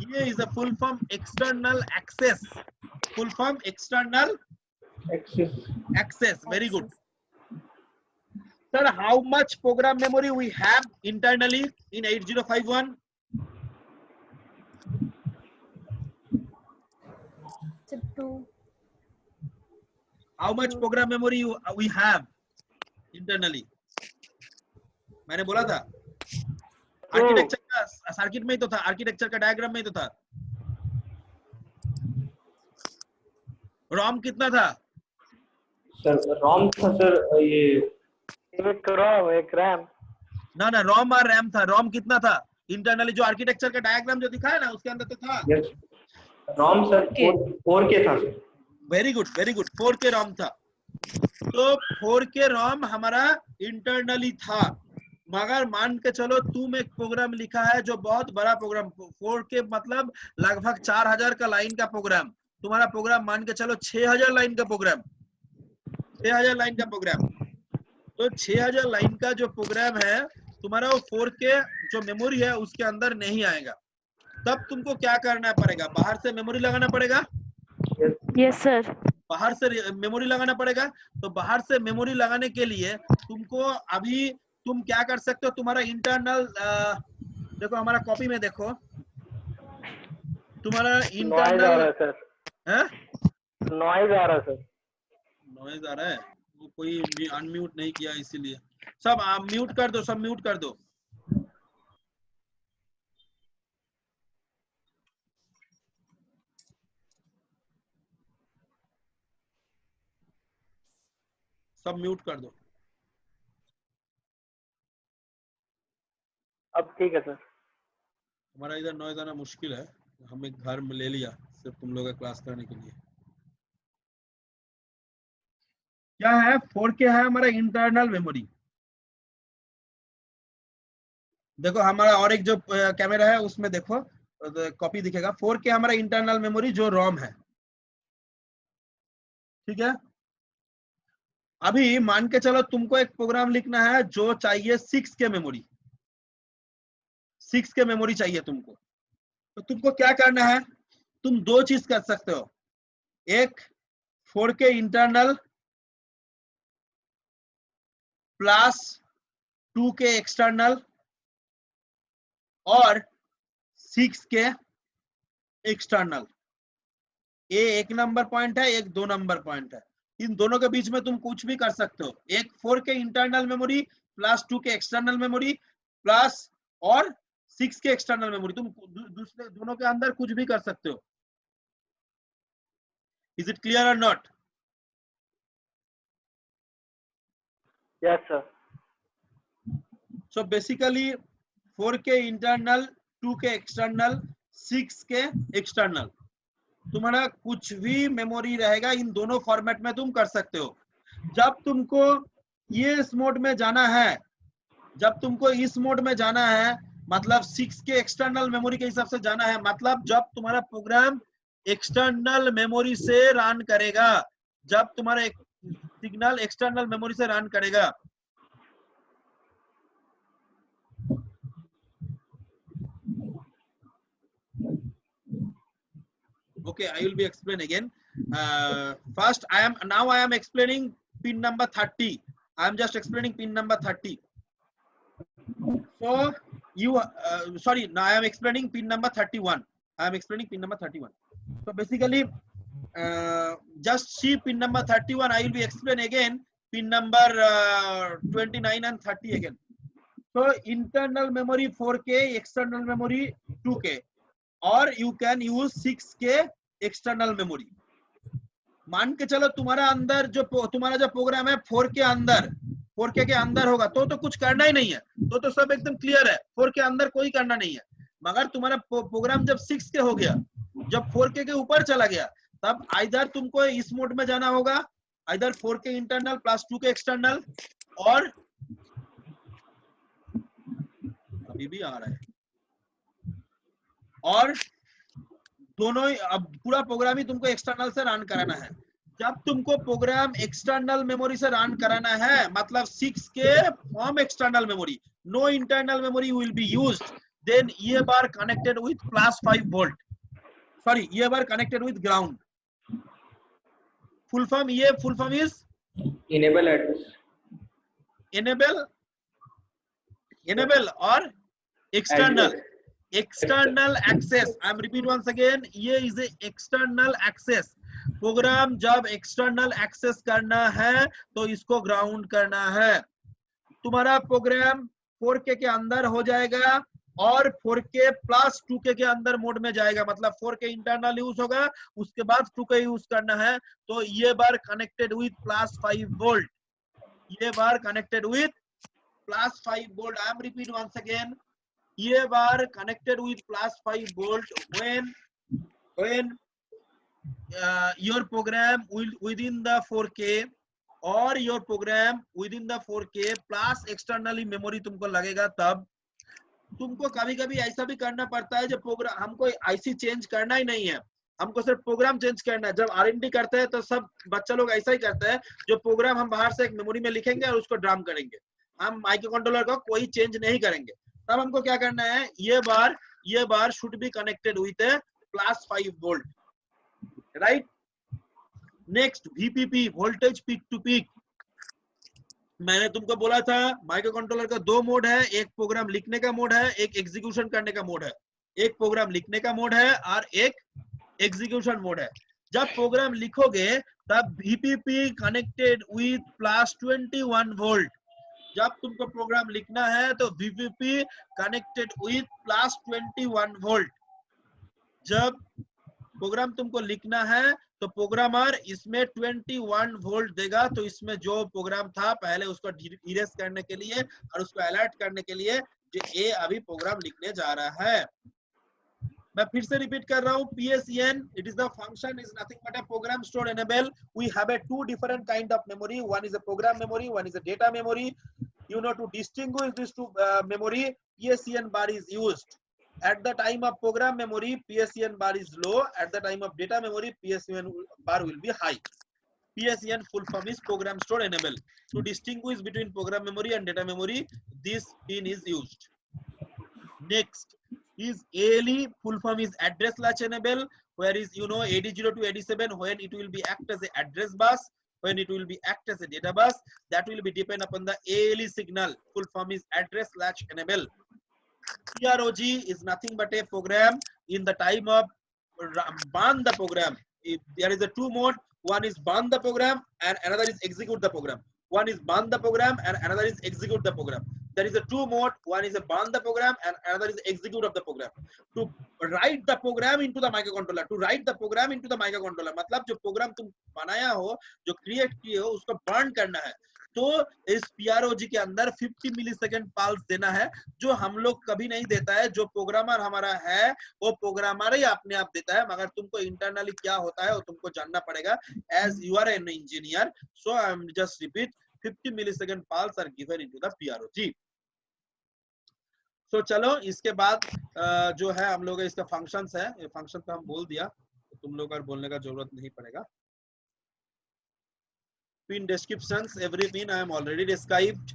ये is a full form external access. Full form external Access. Very good. Sir, how much program memory we have internally in 8051? So 2. How much program memory we have internally? मैंने बोला था architecture का circuit में ही तो था, architecture का diagram में ही तो था। रोम कितना था सर? रोम था सर ये एक रोम एक रैम। ना ना, रोम और रैम था। रोम कितना था इंटरनली? जो आर्किटेक्चर का डायग्राम जो दिखा है ना उसके अंदर तो था। रोम सर 4K था। Very good, very good. 4K रोम था। तो 4K रोम हमारा इंटरनली था, मगर मान के चलो तुम एक प्रोग्राम लिखा है जो बहुत बड़ा प्रोग्राम, 4K मतलब लगभग 4000 का लाइन का प्रोग्राम। तुम्हारा प्रोग्राम मान के चलो 6000 लाइन का प्रोग्राम, 6000 लाइन का प्रोग्राम। तो 6000 लाइन का जो प्रोग्राम है तुम्हारा, वो 4K जो मेमोरी है उसके अंदर नहीं आएगा। तब तुमको क्या करना पड़ेगा? बाहर से मेमोरी लगाना पड़ेगा। Yes sir. बाहर से मेमोरी लगाना पड़ेगा। तो बाहर से मेमोरी लगाने के लिए तुमको अभी तुम क्या कर सकते हो? तुम्हारा इंटरनल देखो, हमारा कॉपी में देखो, तुम्हारा इंटरनल नॉइज आ रहा है सर। नॉइज आ रहा है, वो कोई अनम्यूट नहीं किया इसीलिए। सब म्यूट कर दो, सब म्यूट कर दो। सब म्यूट कर दो। अब ठीक है सर। हमारा इधर नॉइज आना मुश्किल है, हम एक घर में ले लिया सिर्फ तुम लोग का क्लास करने के लिए। क्या है? 4K है हमारा इंटरनल मेमोरी। देखो हमारा और एक जो कैमरा है उसमें देखो कॉपी दिखेगा। 4K हमारा इंटरनल मेमोरी जो रोम है, ठीक है। अभी मान के चलो तुमको एक प्रोग्राम लिखना है जो चाहिए 6K मेमोरी, 6K मेमोरी चाहिए तुमको। तो तुमको क्या करना है? तुम दो चीज कर सकते हो, एक 4K internal plus 2K external और 6K एक्सटर्नल। ये एक नंबर पॉइंट है, एक 2 नंबर पॉइंट है। इन दोनों के बीच में तुम कुछ भी कर सकते हो। एक 4K internal memory plus 2K external memory plus और 6K एक्सटर्नल मेमोरी, तुम दूसरे दोनों के अंदर कुछ भी कर सकते हो। इज इट क्लियर और not? Yes sir. So basically 4K internal, 2K external, 6K external, तुम्हारा कुछ भी मेमोरी रहेगा, इन दोनों फॉर्मेट में तुम कर सकते हो। जब तुमको ये इस मोड में जाना है, जब तुमको इस मोड में जाना है, मतलब 6K एक्सटर्नल मेमोरी के हिसाब से जाना है, मतलब जब तुम्हारा प्रोग्राम एक्सटर्नल मेमोरी से रन करेगा, जब तुम्हारा सिग्नल एक्सटर्नल मेमोरी से रन करेगा। Okay, I will be explain again. First, I am explaining pin number 30. I am just explaining pin number 30. So you sorry, now I am explaining pin number 31. I am explaining pin number 31. So basically, just see pin number 31. I will be explain again pin number 29 and 30 again. So internal memory 4K, external memory 2K, or you can use 6K external memory. मान के चलो तुम्हारा अंदर जो तुम्हारा जो programme है 4K अंदर, 4K के अंदर होगा तो कुछ करना ही नहीं है, तो सब एकदम क्लियर है। 4K अंदर कोई करना नहीं है। मगर तुम्हारा प्रोग्राम जब 6K हो गया, जब 4K के ऊपर चला गया, तब आइदर तुमको इस मोड में जाना होगा, either 4K internal plus 2K external, और अभी भी आ रहा है, और दोनों अब पूरा प्रोग्राम ही तुमको एक्सटर्नल से रन कराना है। जब तुमको प्रोग्राम एक्सटर्नल मेमोरी से रन कराना है, मतलब 6K from external memory, no internal memory will be used, then ये bar connected with +5 volt, sorry ये bar connected with ground. Full form, ये full form is enable address, enable और external access. I am repeat once again, ये is a external access. Program जब external access करना है तो इसको ground करना है. तुम्हारा प्रोग्राम 4K के अंदर हो जाएगा और 4K प्लस 2K के अंदर मोड में जाएगा. मतलब 4K इंटरनल यूज होगा, उसके बाद 2K यूज करना है. तो ये बार कनेक्टेड विथ +5 वोल्ट, ये bar connected with +5 volt. I am repeat once again, ये बार connected with +5 volt when your program will within the 4K or your program within the 4K plus externally memory तुमको लगेगा. तब तुमको कभी कभी ऐसा भी करना पड़ता है जब प्रोग्राम, हमको आईसी चेंज करना ही नहीं है, हमको सिर्फ प्रोग्राम चेंज करना है. जब R&D करते हैं तो सब बच्चा लोग ऐसा ही करते हैं, जो प्रोग्राम हम बाहर से एक मेमोरी में लिखेंगे और उसको ड्राम करेंगे, हम माइक्रो कंट्रोलर को कोई चेंज नहीं करेंगे. तब हमको क्या करना है, ये bar should be connected with +5 volt, right. Next VPP, voltage peak to peak. मैंने तुमको बोला था माइक्रो कंट्रोलर का 2 मोड है, एक प्रोग्राम लिखने का मोड है, एक एग्जीक्यूशन करने का मोड है. एक प्रोग्राम लिखने का मोड है और एक एग्जीक्यूशन मोड है. जब प्रोग्राम लिखोगे तब VPP कनेक्टेड विथ +21 वोल्ट. जब तुमको प्रोग्राम लिखना है तो VPP कनेक्टेड विथ +21 वोल्ट. जब प्रोग्राम तुमको लिखना है तो प्रोग्रामर इसमें 21 वोल्ट देगा. तो इसमें जो प्रोग्राम था पहले उसको इरेज करने के लिए और उसको अलर्ट करने के लिए जो ये अभी प्रोग्राम लिखने जा रहा है. मैं फिर से रिपीट कर रहा हूँ, PSEN, it is the function is nothing but a program store enable. We have a 2 different kind of memory. One is a program memory, one is a data memory. You know, to distinguish these two memory, PSEN bar is used. At the time of program memory, PSEN bar is low. At the time of data memory, PSEN bar will be high. PSEN full form is program store enable. To distinguish between program memory and data memory, this pin is used. Next is ALE, full form is address latch enable, where is, you know, 80 to 87, when it will be act as an address bus, when it will be act as a data bus, that will be depend upon the ALE signal. Full form is address latch enable. PROG is nothing but a program in the time of burn the program. If there is a 2 mode, one is burn the program and another is execute the program. One is burn the program and another is execute the program. There is a 2 mode, one is a burn the program and another is execute of the program. To write the program into the microcontroller, to write the program into the microcontroller, मतलब जो program तुम बनाया हो, जो create किए हो, उसको burn करना है. तो इस PROG के अंदर 50 मिलीसेकंड पल्स देना है, जो हम लोग कभी नहीं देता है. जो प्रोग्रामर हमारा है वो प्रोग्रामर ही अपने आप देता है, मगर तुमको इंटरनली क्या होता है वो तुमको जानना पड़ेगा. As you are an engineer, so I am just repeat, 50 millisecond pulse are given into the PROG. So चलो, इसके बाद जो है हम लोग इसका फंक्शंस है, ये फंक्शन तो हम बोल दिया, तो तुम लोग और बोलने का जरूरत नहीं पड़ेगा. Pin descriptions, every pin I am already described.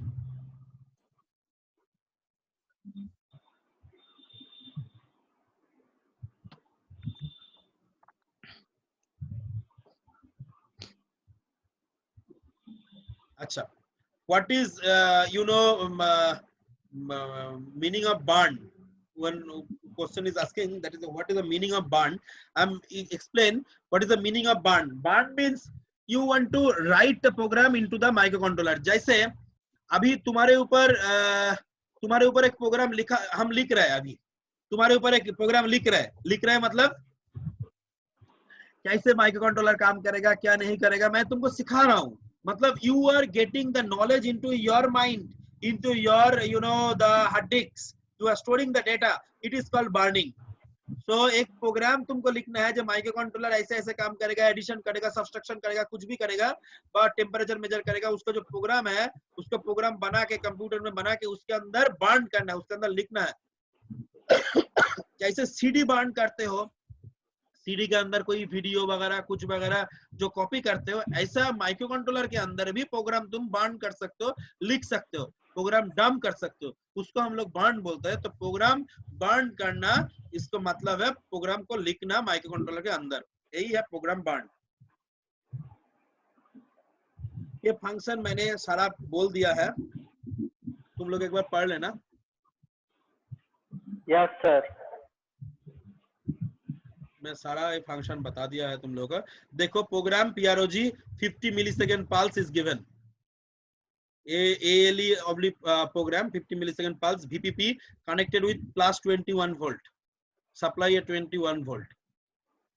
Acha, what is meaning of burn? One question is asking, that is what is the meaning of burn. Explain what is the meaning of burn. Burn means you want to write the program into the microcontroller. जैसे अभी तुम्हारे ऊपर एक programme लिखा, हम लिख रहे हैं, अभी तुम्हारे ऊपर एक प्रोग्राम लिख रहे हैं मतलब कैसे माइक्रोकंट्रोलर काम करेगा क्या नहीं करेगा मैं तुमको सिखा रहा हूँ. मतलब you are getting the knowledge into your mind, into your the hard disks, you are storing the data. It is called burning. So एक प्रोग्राम तुमको लिखना है जो माइक्रो कंट्रोलर ऐसे ऐसे काम करेगा, एडिशन करेगा, सब्सट्रैक्शन करेगा, कुछ भी करेगा, और टेम्परेचर मेजर करेगा. उसका जो प्रोग्राम है उसको प्रोग्राम बना के कंप्यूटर में बना के उसके अंदर बर्न करना है, उसके अंदर लिखना है. जैसे CD बर्न करते हो, CD के अंदर कोई वीडियो वगैरह कुछ वगैरह जो कॉपी करते हो, ऐसा माइक्रो कंट्रोलर के अंदर भी प्रोग्राम तुम बर्न कर सकते हो, लिख सकते हो, प्रोग्राम डंप कर सकते हो. उसको हम लोग बर्न बोलते हैं. तो प्रोग्राम बर्न करना, इसको मतलब है प्रोग्राम को लिखना माइक्रो कंट्रोलर के अंदर, यही है प्रोग्राम बर्न. ये फंक्शन मैंने सारा बोल दिया है, तुम लोग एक बार पढ़ लेना। Yes sir. मैं सारा ये फंक्शन बता दिया है तुम लोग को। देखो program PROG 50 millisecond pulse is given, ALE oblique program 50 millisecond pulse VPP connected with plus 21 volt, supply at 21 volt,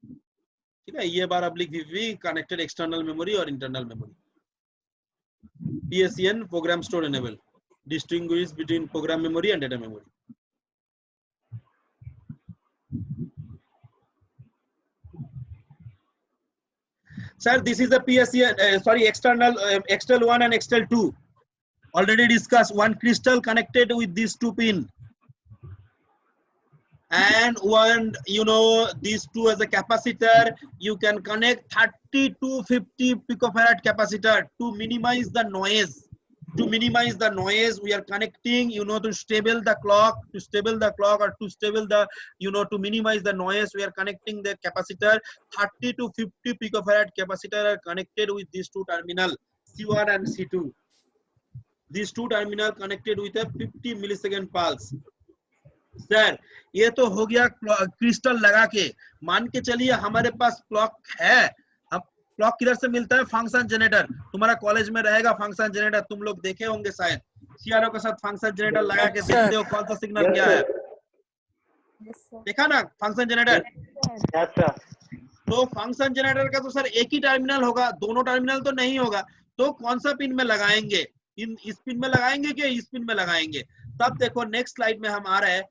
ठीक है। ये बार oblique VPP connected external memory और internal memory। PSEN program store enable, distinguish between program memory and data memory। Sir, this is the PSEN Extel 1 and Extel 2. Already discussed. One crystal connected with these two pin, and one, you know, these two as a capacitor. You can connect 30 to 50 picofarad capacitor to minimize the noise. To minimize the noise, we are connecting, you know, to stable the clock, or to stable the, you know, to minimize the noise, we are connecting the capacitor. 30 to 50 picofarad capacitor are connected with these two terminal, C1 and C2. These two terminal connected with a 50 millisecond pulse। Sir ये तो हो गया crystal लगा के। मान के चलिए हमारे पास क्लॉक है, अब क्लॉक किधर से मिलता है? Function generator. तुम्हारा कॉलेज में रहेगा फंक्शन जनरेटर, तुम लोग देखे होंगे शायद, CRO के साथ फंक्शन जनरेटर लगा के देखते हो कौन सा सिग्नल क्या है, देखा ना फंक्शन जनरेटर। Yes sir. तो फंक्शन जनरेटर का तो सर एक ही टर्मिनल होगा, दोनों टर्मिनल तो नहीं होगा, तो कौन सा पिन में लगाएंगे? इस पिन में लगाएंगे कि इस पिन में लगाएंगे? तब देखो नेक्स्ट स्लाइड में हम आ रहे हैं।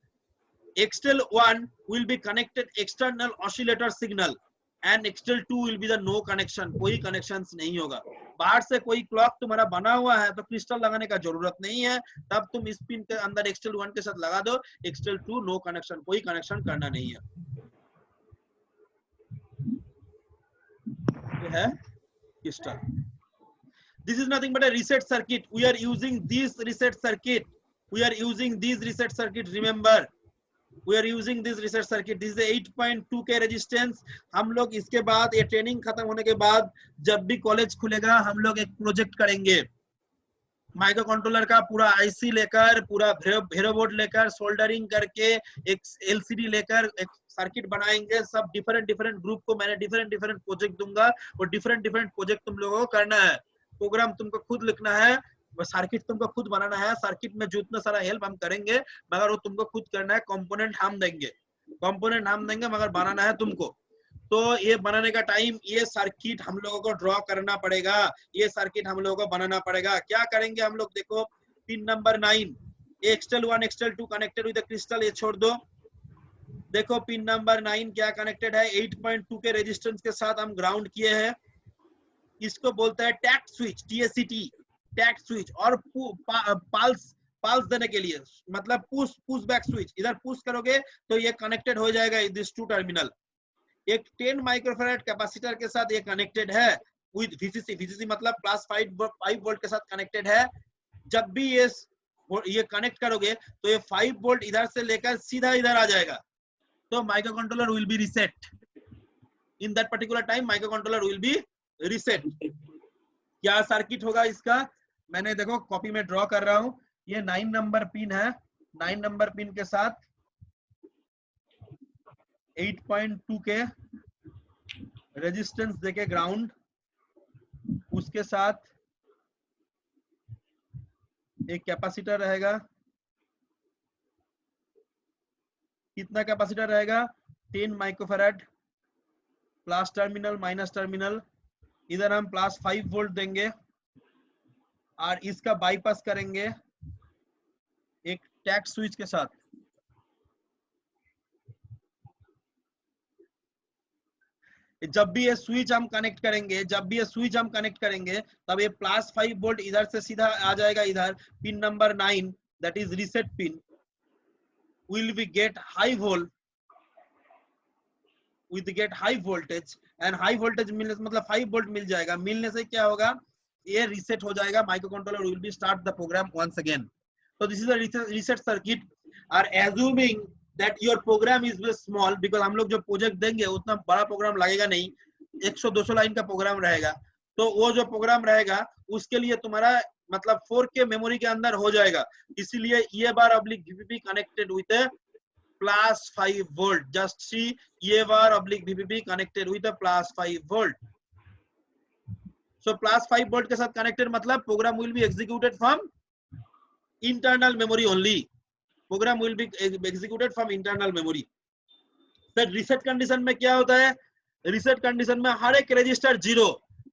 Extel 1 will be connected external oscillator signal and Extel 2 will be the no connection, कोई कनेक्शंस नहीं होगा। बाहर से कोई क्लॉक तुम्हारा बना हुआ है तो क्रिस्टल लगाने का जरूरत नहीं है, तब तुम इस पिन के अंदर Extel 1 के साथ लगा दो, Extel 2 नो कनेक्शन, कोई कनेक्शन करना नहीं है। ये है crystal. This is nothing but a reset circuit. We are using this reset circuit. Remember, we are using this reset circuit. This is a 8.2K resistance। हम लोग इसके बाद ये ट्रेनिंग खत्म होने के बाद जब भी कॉलेज खुलेगा हम लोग एक प्रोजेक्ट करेंगे, माइक्रो कंट्रोलर का पूरा आईसी लेकर, पूरा भेरो बोर्ड लेकर, सोल्डरिंग करके, एक LCD लेकर एक सर्किट बनाएंगे। सब डिफरेंट ग्रुप को मैंने डिफरेंट प्रोजेक्ट दूंगा और डिफरेंट प्रोजेक्ट तुम लोगों को करना है। प्रोग्राम तुमको खुद लिखना है, सर्किट तुमको खुद बनाना है। सर्किट में जितना सारा हेल्प हम करेंगे मगर वो तुमको खुद करना है। कंपोनेंट हम देंगे मगर बनाना है तुमको। तो ये बनाने का टाइम, ये सर्किट हम लोगों को ड्रॉ करना पड़ेगा, ये सर्किट हम लोगों को बनाना पड़ेगा। क्या करेंगे हम लोग? देखो pin number 9, Extel 1 Extel 2 connected with crystal, ये छोड़ दो। देखो पिन नंबर 9 क्या कनेक्टेड है? 8.2 के रेजिस्टेंस के साथ हम ग्राउंड किए हैं। इसको बोलता है tact switch, TACT, tact switch. और पल्स देने के लिए मतलब पुश बैक स्विच, इधर पुश करोगे तो ये कनेक्टेड हो जाएगा दिस टू टर्मिनल। एक 10 माइक्रोफैराड कैपेसिटर के साथ ये कनेक्टेड है विद VCC मतलब प्लस 5 वोल्ट के साथ कनेक्टेड है। जब भी ये कनेक्ट करोगे तो ये 5 वोल्ट इधर से लेकर सीधा इधर आ जाएगा, तो micro controller will be reset. In that particular time micro controller will be reset. क्या सर्किट होगा इसका? मैंने देखो कॉपी में ड्रॉ कर रहा हूं। ये 9 नंबर पिन है, 9 नंबर पिन के साथ 8.2 के रेजिस्टेंस देके ग्राउंड, उसके साथ एक कैपेसिटर रहेगा। कितना कैपेसिटर रहेगा? 10 microfarad, plus terminal minus terminal. इधर हम प्लस 5 वोल्ट देंगे और इसका बाईपास करेंगे एक टैक्ट स्विच के साथ। जब भी ये स्विच हम कनेक्ट करेंगे तब ये प्लस 5 वोल्ट इधर से सीधा आ जाएगा इधर। Pin number 9 that is reset pin will be get high voltage and high voltage मिलने से मतलब 5 वोल्ट मिल जाएगा। मिलने से क्या होगा? ये रीसेट हो जाएगा, micro controller will be start the program once again. So this is a reset circuit. Are assuming that your program is very small because हम लोग जो प्रोजेक्ट देंगे उतना बड़ा प्रोग्राम लगेगा नहीं, 100-200 लाइन का प्रोग्राम रहेगा। तो वो जो प्रोग्राम रहेगा उसके लिए तुम्हारा मतलब 4K मेमोरी के अंदर हो जाएगा। इसीलिए ये bar oblique VPP connected with plus 5 volt. Just see ये bar oblique VPP connected with plus 5 volt. So plus 5 volt के साथ कनेक्टेड मतलब program will be executed from internal memory only. Program will be executed from internal memory. फिर reset condition में क्या होता है? Reset condition में हर एक register 0।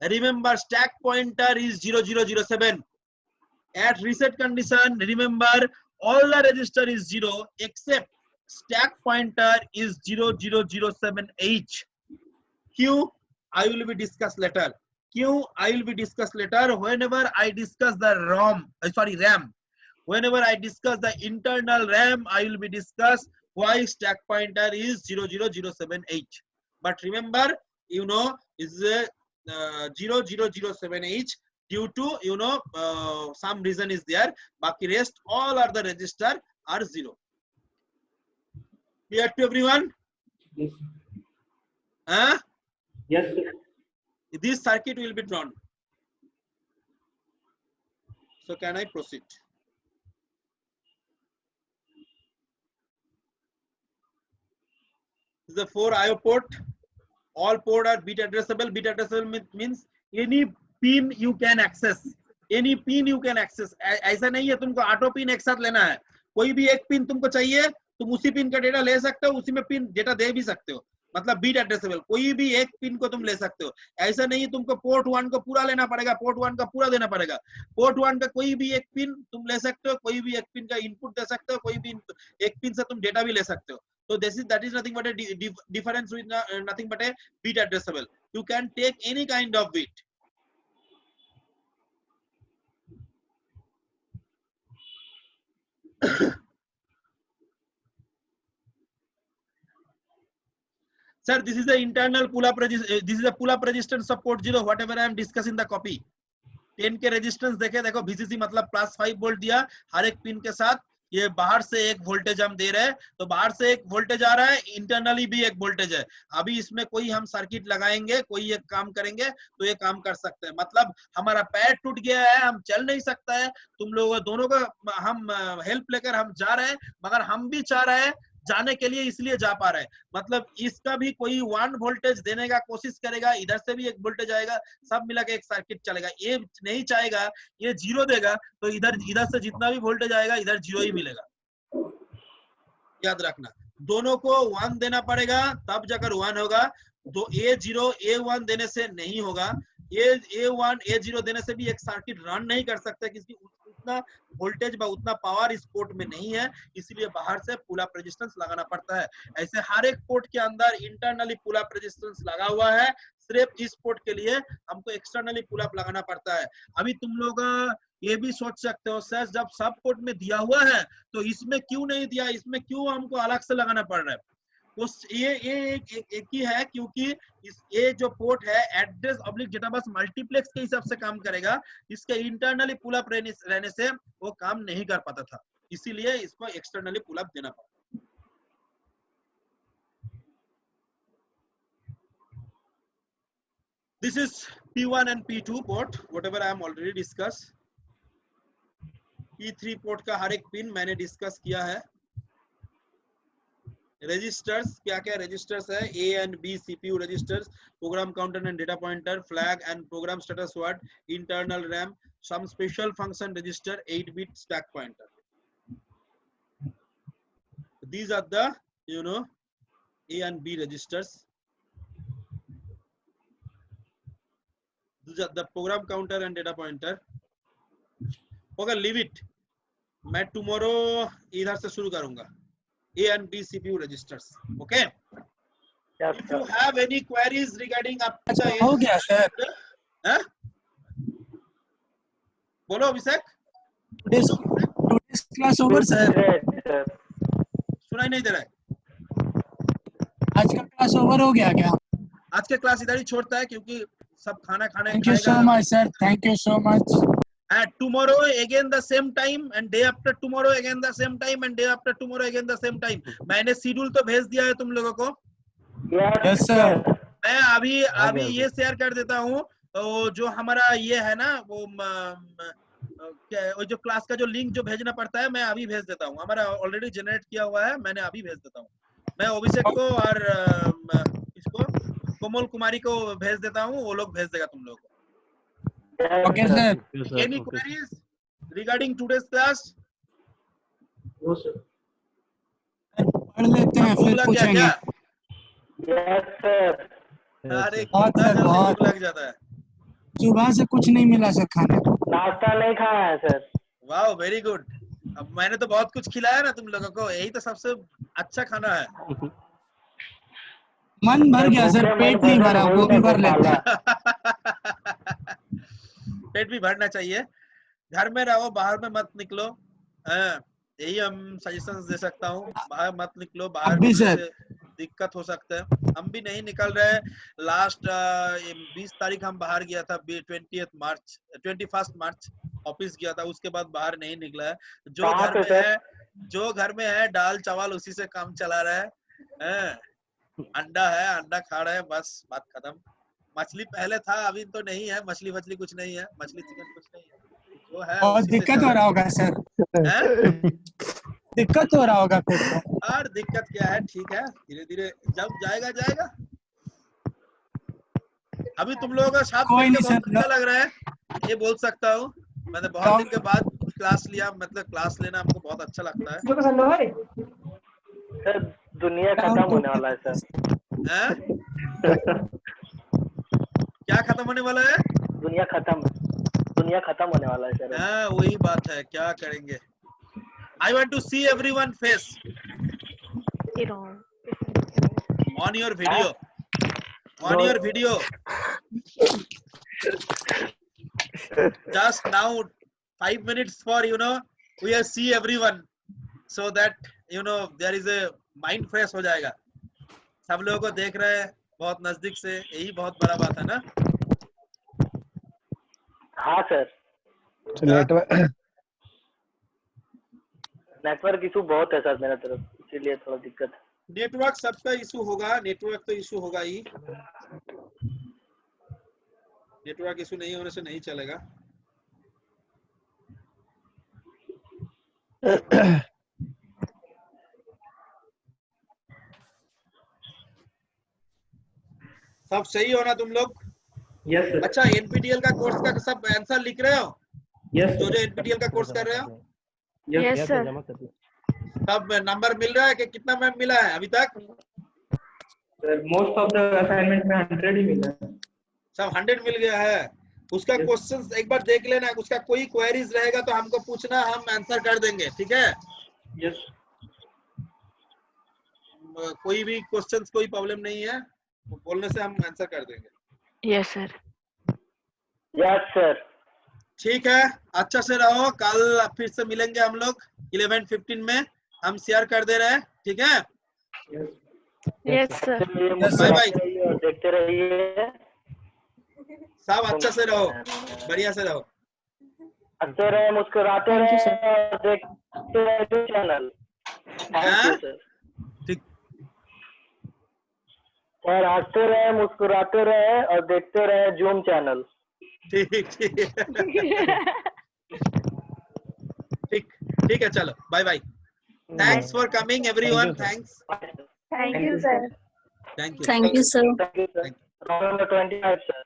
Remember stack pointer is 0007। At reset condition, remember all the register is 0 except stack pointer is 0007H. Q I will be discussed later. Q I will be discussed later whenever I discuss the RAM. Whenever I discuss the internal RAM, I will be discuss why stack pointer is 0007H. But remember, you know, is 0007H. Due to some reason is there, baki rest all are the register are 0. Clear to everyone? Yes. Huh? Yes, sir. This circuit will be drawn. So can I proceed? This is the 4 IO port. All port are bit addressable. Bit addressable means any pin you can access, any pin you can access. ऐसा नहीं है तुमको 8 pin एक साथ लेना है। कोई भी एक पिन तुमको चाहिए, तुम उसी पिन का डेटा ले सकते हो, उसी में पिन डेटा दे भी सकते हो। मतलब बीट एड्रेसेबल, कोई भी एक पिन को तुम ले सकते हो। ऐसा नहीं तुमको पोर्ट 1 को पूरा लेना पड़ेगा, पोर्ट 1 का पूरा देना पड़ेगा। पोर्ट 1 का कोई भी एक पिन तुम ले सकते हो, कोई भी एक पिन का इनपुट दे सकते हो, कोई भी एक पिन से तुम डेटा भी ले सकते हो। So that is nothing but a difference with nothing but a bit addressable. You can take any kind of bit. Sir, this is the internal pull-up resistance. This is a pull-up resistance of port 0. Whatever I am discussing the copy. 10 के resistance देखे, देखो VCC मतलब plus 5 volt दिया हर एक pin के साथ। ये बाहर से एक वोल्टेज हम दे रहे हैं, तो बाहर से एक वोल्टेज आ रहा है, इंटरनली भी एक वोल्टेज है। अभी इसमें कोई हम सर्किट लगाएंगे, कोई एक काम करेंगे तो ये काम कर सकते हैं। मतलब हमारा पैर टूट गया है, हम चल नहीं सकता है, तुम लोग दोनों का हम हेल्प लेकर हम जा रहे हैं, मगर हम भी चाह रहे हैं जाने के लिए, इसलिए जा पा रहे हैं। मतलब इसका भी कोई 1 वोल्टेज देने का कोशिश करेगा, इधर से भी एक वोल्टेज आएगा, सब मिला के एक सर्किट चलेगा। ये नहीं चाहेगा, ये 0 देगा तो इधर से जितना भी वोल्टेज आएगा इधर 0 ही मिलेगा। याद रखना, दोनों को 1 देना पड़ेगा तब जाकर 1 होगा। दो A0 A1 देने से नहीं होगा। A1 A0 देने से भी एक सर्किट रन नहीं कर सकता, क्योंकि उतना वोल्टेज व उतना पावर इस पोर्ट में नहीं है, इसलिए बाहर से पुल अप रेजिस्टेंस लगाना पड़ता है। ऐसे हर एक पोर्ट के अंदर इंटरनली पुल अप रेजिस्टेंस लगा हुआ है, सिर्फ इस पोर्ट के लिए हमको एक्सटर्नली पुल अप लगाना पड़ता है। अभी तुम लोग ये भी सोच सकते हो सर, जब सब पोर्ट में दिया हुआ है तो इसमें क्यों नहीं दिया, इसमें क्यों हमको अलग से लगाना पड़ रहा है? तो ये एक ही है, क्योंकि ये जो पोर्ट है address oblique data bus multiplex के हिसाब से काम करेगा, इसके इंटरनली पुल अप रहने से वो काम नहीं कर पाता था, इसीलिए इसको एक्सटर्नली पुल अप देना पड़ा। This is P1 and P2 port, whatever I am already discussed. P3 port का हर एक पिन मैंने डिस्कस किया है। रजिस्टर्स क्या क्या रजिस्टर्स है? A and B CPU registers, program counter and data pointer, flag and program status word, internal RAM, some special function register, 8-bit stack pointer. These are the A and B registers. These are the program counter and data pointer. Okay, leave it. मैं tomorrow इधर से शुरू करूंगा। A and B CPU registers. Okay. Yes, if you have any queries regarding up to the हो गया sir? बोलो अभिषेक। Today's class over sir? सुनाई नहीं दे रहा है? आज का क्लास ओवर हो गया क्या? आज के क्लास इधर ही छोड़ता है, क्योंकि सब खाना खाने Thank you so much sir. Thank you so much. And tomorrow again the same time, and day after tomorrow again the same time, and day after tomorrow again the same time. मैंने schedule तो भेज दिया है तुम लोगों को। Yes sir. मैं अभी ये शेयर कर देता हूँ तो जो हमारा ये है ना वो वो जो क्लास का जो लिंक जो भेजना पड़ता है, मैं अभी भेज देता हूँ। हमारा ऑलरेडी जनरेट किया हुआ है, मैंने अभी भेज देता हूँ। मैं अभिषेक को और इसको कोमल कुमारी को भेज देता हूँ, वो लोग भेज देगा तुम लोगों को। Okay sir. Any queries regarding today's class? पढ़ लेते हैं भूख फिर लग गया पूछेंगे। क्या? Yes sir. अरे बहुत कितना सर, जल्दी बहुत। भूख लग जाता है। सुबह से कुछ नहीं मिला सर खाने को। नाश्ता नहीं खाया है सर। वाह, वेरी गुड। अब मैंने तो बहुत कुछ खिलाया ना तुम लोगों को, यही तो सबसे अच्छा खाना है। मन भर गया सर, भूखे पेट मन नहीं भजन भरा, होई वो भी न भर लेते गोपाला। हैं। पेट भी भरना चाहिए। घर में रहो, बाहर में मत निकलो। हाँ, यही हम सजेशन दे सकता हूँ। बाहर मत निकलो, बाहर अब भी निकलने सर। से दिक्कत हो सकता है। हम भी नहीं निकल रहे। लास्ट 20 तारीख हम बाहर गया था, 21 मार्च ऑफिस गया था, उसके बाद बाहर नहीं निकला है। जो कहाँ घर पे में सर? है, जो घर में है दाल चावल उसी से काम चला रहा है। हाँ, अंडा है, अंडा खा रहे हैं, बस बात खत्म। मछली पहले था, अभी तो नहीं है। मछली वछली कुछ नहीं है, मछली चिकन कुछ नहीं है, जो है बहुत उसी से दिक्कत चल हो रहा रहा होगा सर। है। दिक्कत हो रहा होगा फिर तो। और दिक्कत क्या है, ठीक है, धीरे धीरे जब जाएगा जाएगा। अभी तुम लोगों का साथ कोई मिलके नहीं बहुत सर। अच्छा लग रहा है, ये बोल सकता हूँ। मैंने बहुत दिन के बाद क्लास लिया, मतलब क्लास लेना हमको बहुत अच्छा लगता है। सर दुनिया खत्म होने वाला है सर। हैं? क्या खत्म होने वाला है? दुनिया खत्म होने वाला है सर। हाँ, वही बात है, क्या करेंगे। I want to see everyone face on your video, on your video. Just now 5 minutes for we will see everyone, so that there is a mind fresh हो जाएगा। सब लोगों को देख रहे हैं बहुत नजदीक से, यही बहुत बड़ा बात है ना। हाँ सर। नेटवर्क इशू बहुत है सर मेरा तरफ, इसीलिए थोड़ा दिक्कत है। नेटवर्क सबका इशू होगा, नेटवर्क तो इशू होगा ही। नेटवर्क इशू नहीं होने से नहीं चलेगा। सब सही हो ना तुम लोग? Yes sir. अच्छा, एनपीटीएल का कोर्स का सब आंसर लिख रहे हो? यस जो एनपीटीएल का कोर्स कर रहे हो, यस सर। सब नंबर मिल रहा है कि कितना मैम मिला है अभी तक? Sir most of the assignment में 100 ही मिला है। सब 100 मिल गया है। उसका क्वेश्चंस एक बार देख लेना, उसका कोई क्वेरीज रहेगा तो हमको पूछना, हम आंसर कर देंगे, ठीक है? यस। कोई भी क्वेश्चंस कोई प्रॉब्लम नहीं है, बोलने से हम आंसर कर देंगे। Yes sir. Yes sir. ठीक है, अच्छा से रहो। कल फिर से मिलेंगे हम लोग 11:15 में, हम शेयर कर दे रहे हैं, ठीक है? Yes sir. Bye bye. रहिए और देखते रहिए। सब अच्छा से रहो, बढ़िया से रहो। हंसते रहे, मुस्कुराते Thank you, रहे sir. और देखते रहे चैनल। Thank you sir. ठीक। और हंसते रहे, मुस्कुराते रहे और देखते रहे जूम चैनल। ठीक ठीक है, चलो bye bye. Thanks for coming everyone, thanks. Thank you, sir. Thank you. Thank you, sir. Thank you sir. Roll number 25 sir.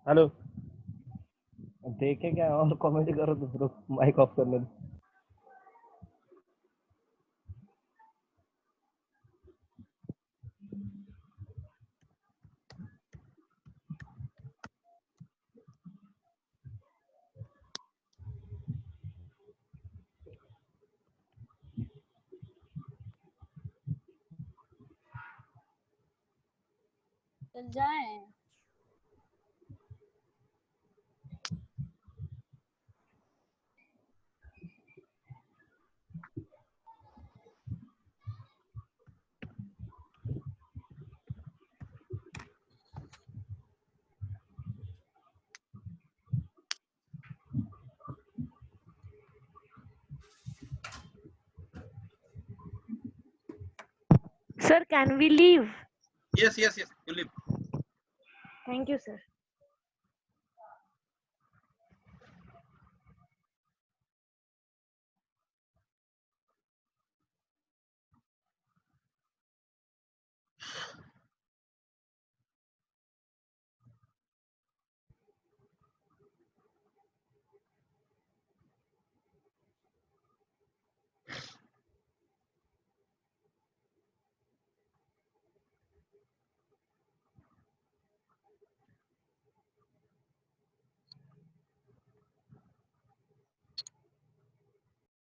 Hello, देखे क्या और कॉमेडी करो तो माइक ऑफ करने दो। चल जाए। Sir, can we leave? Yes, you leave. Thank you, sir.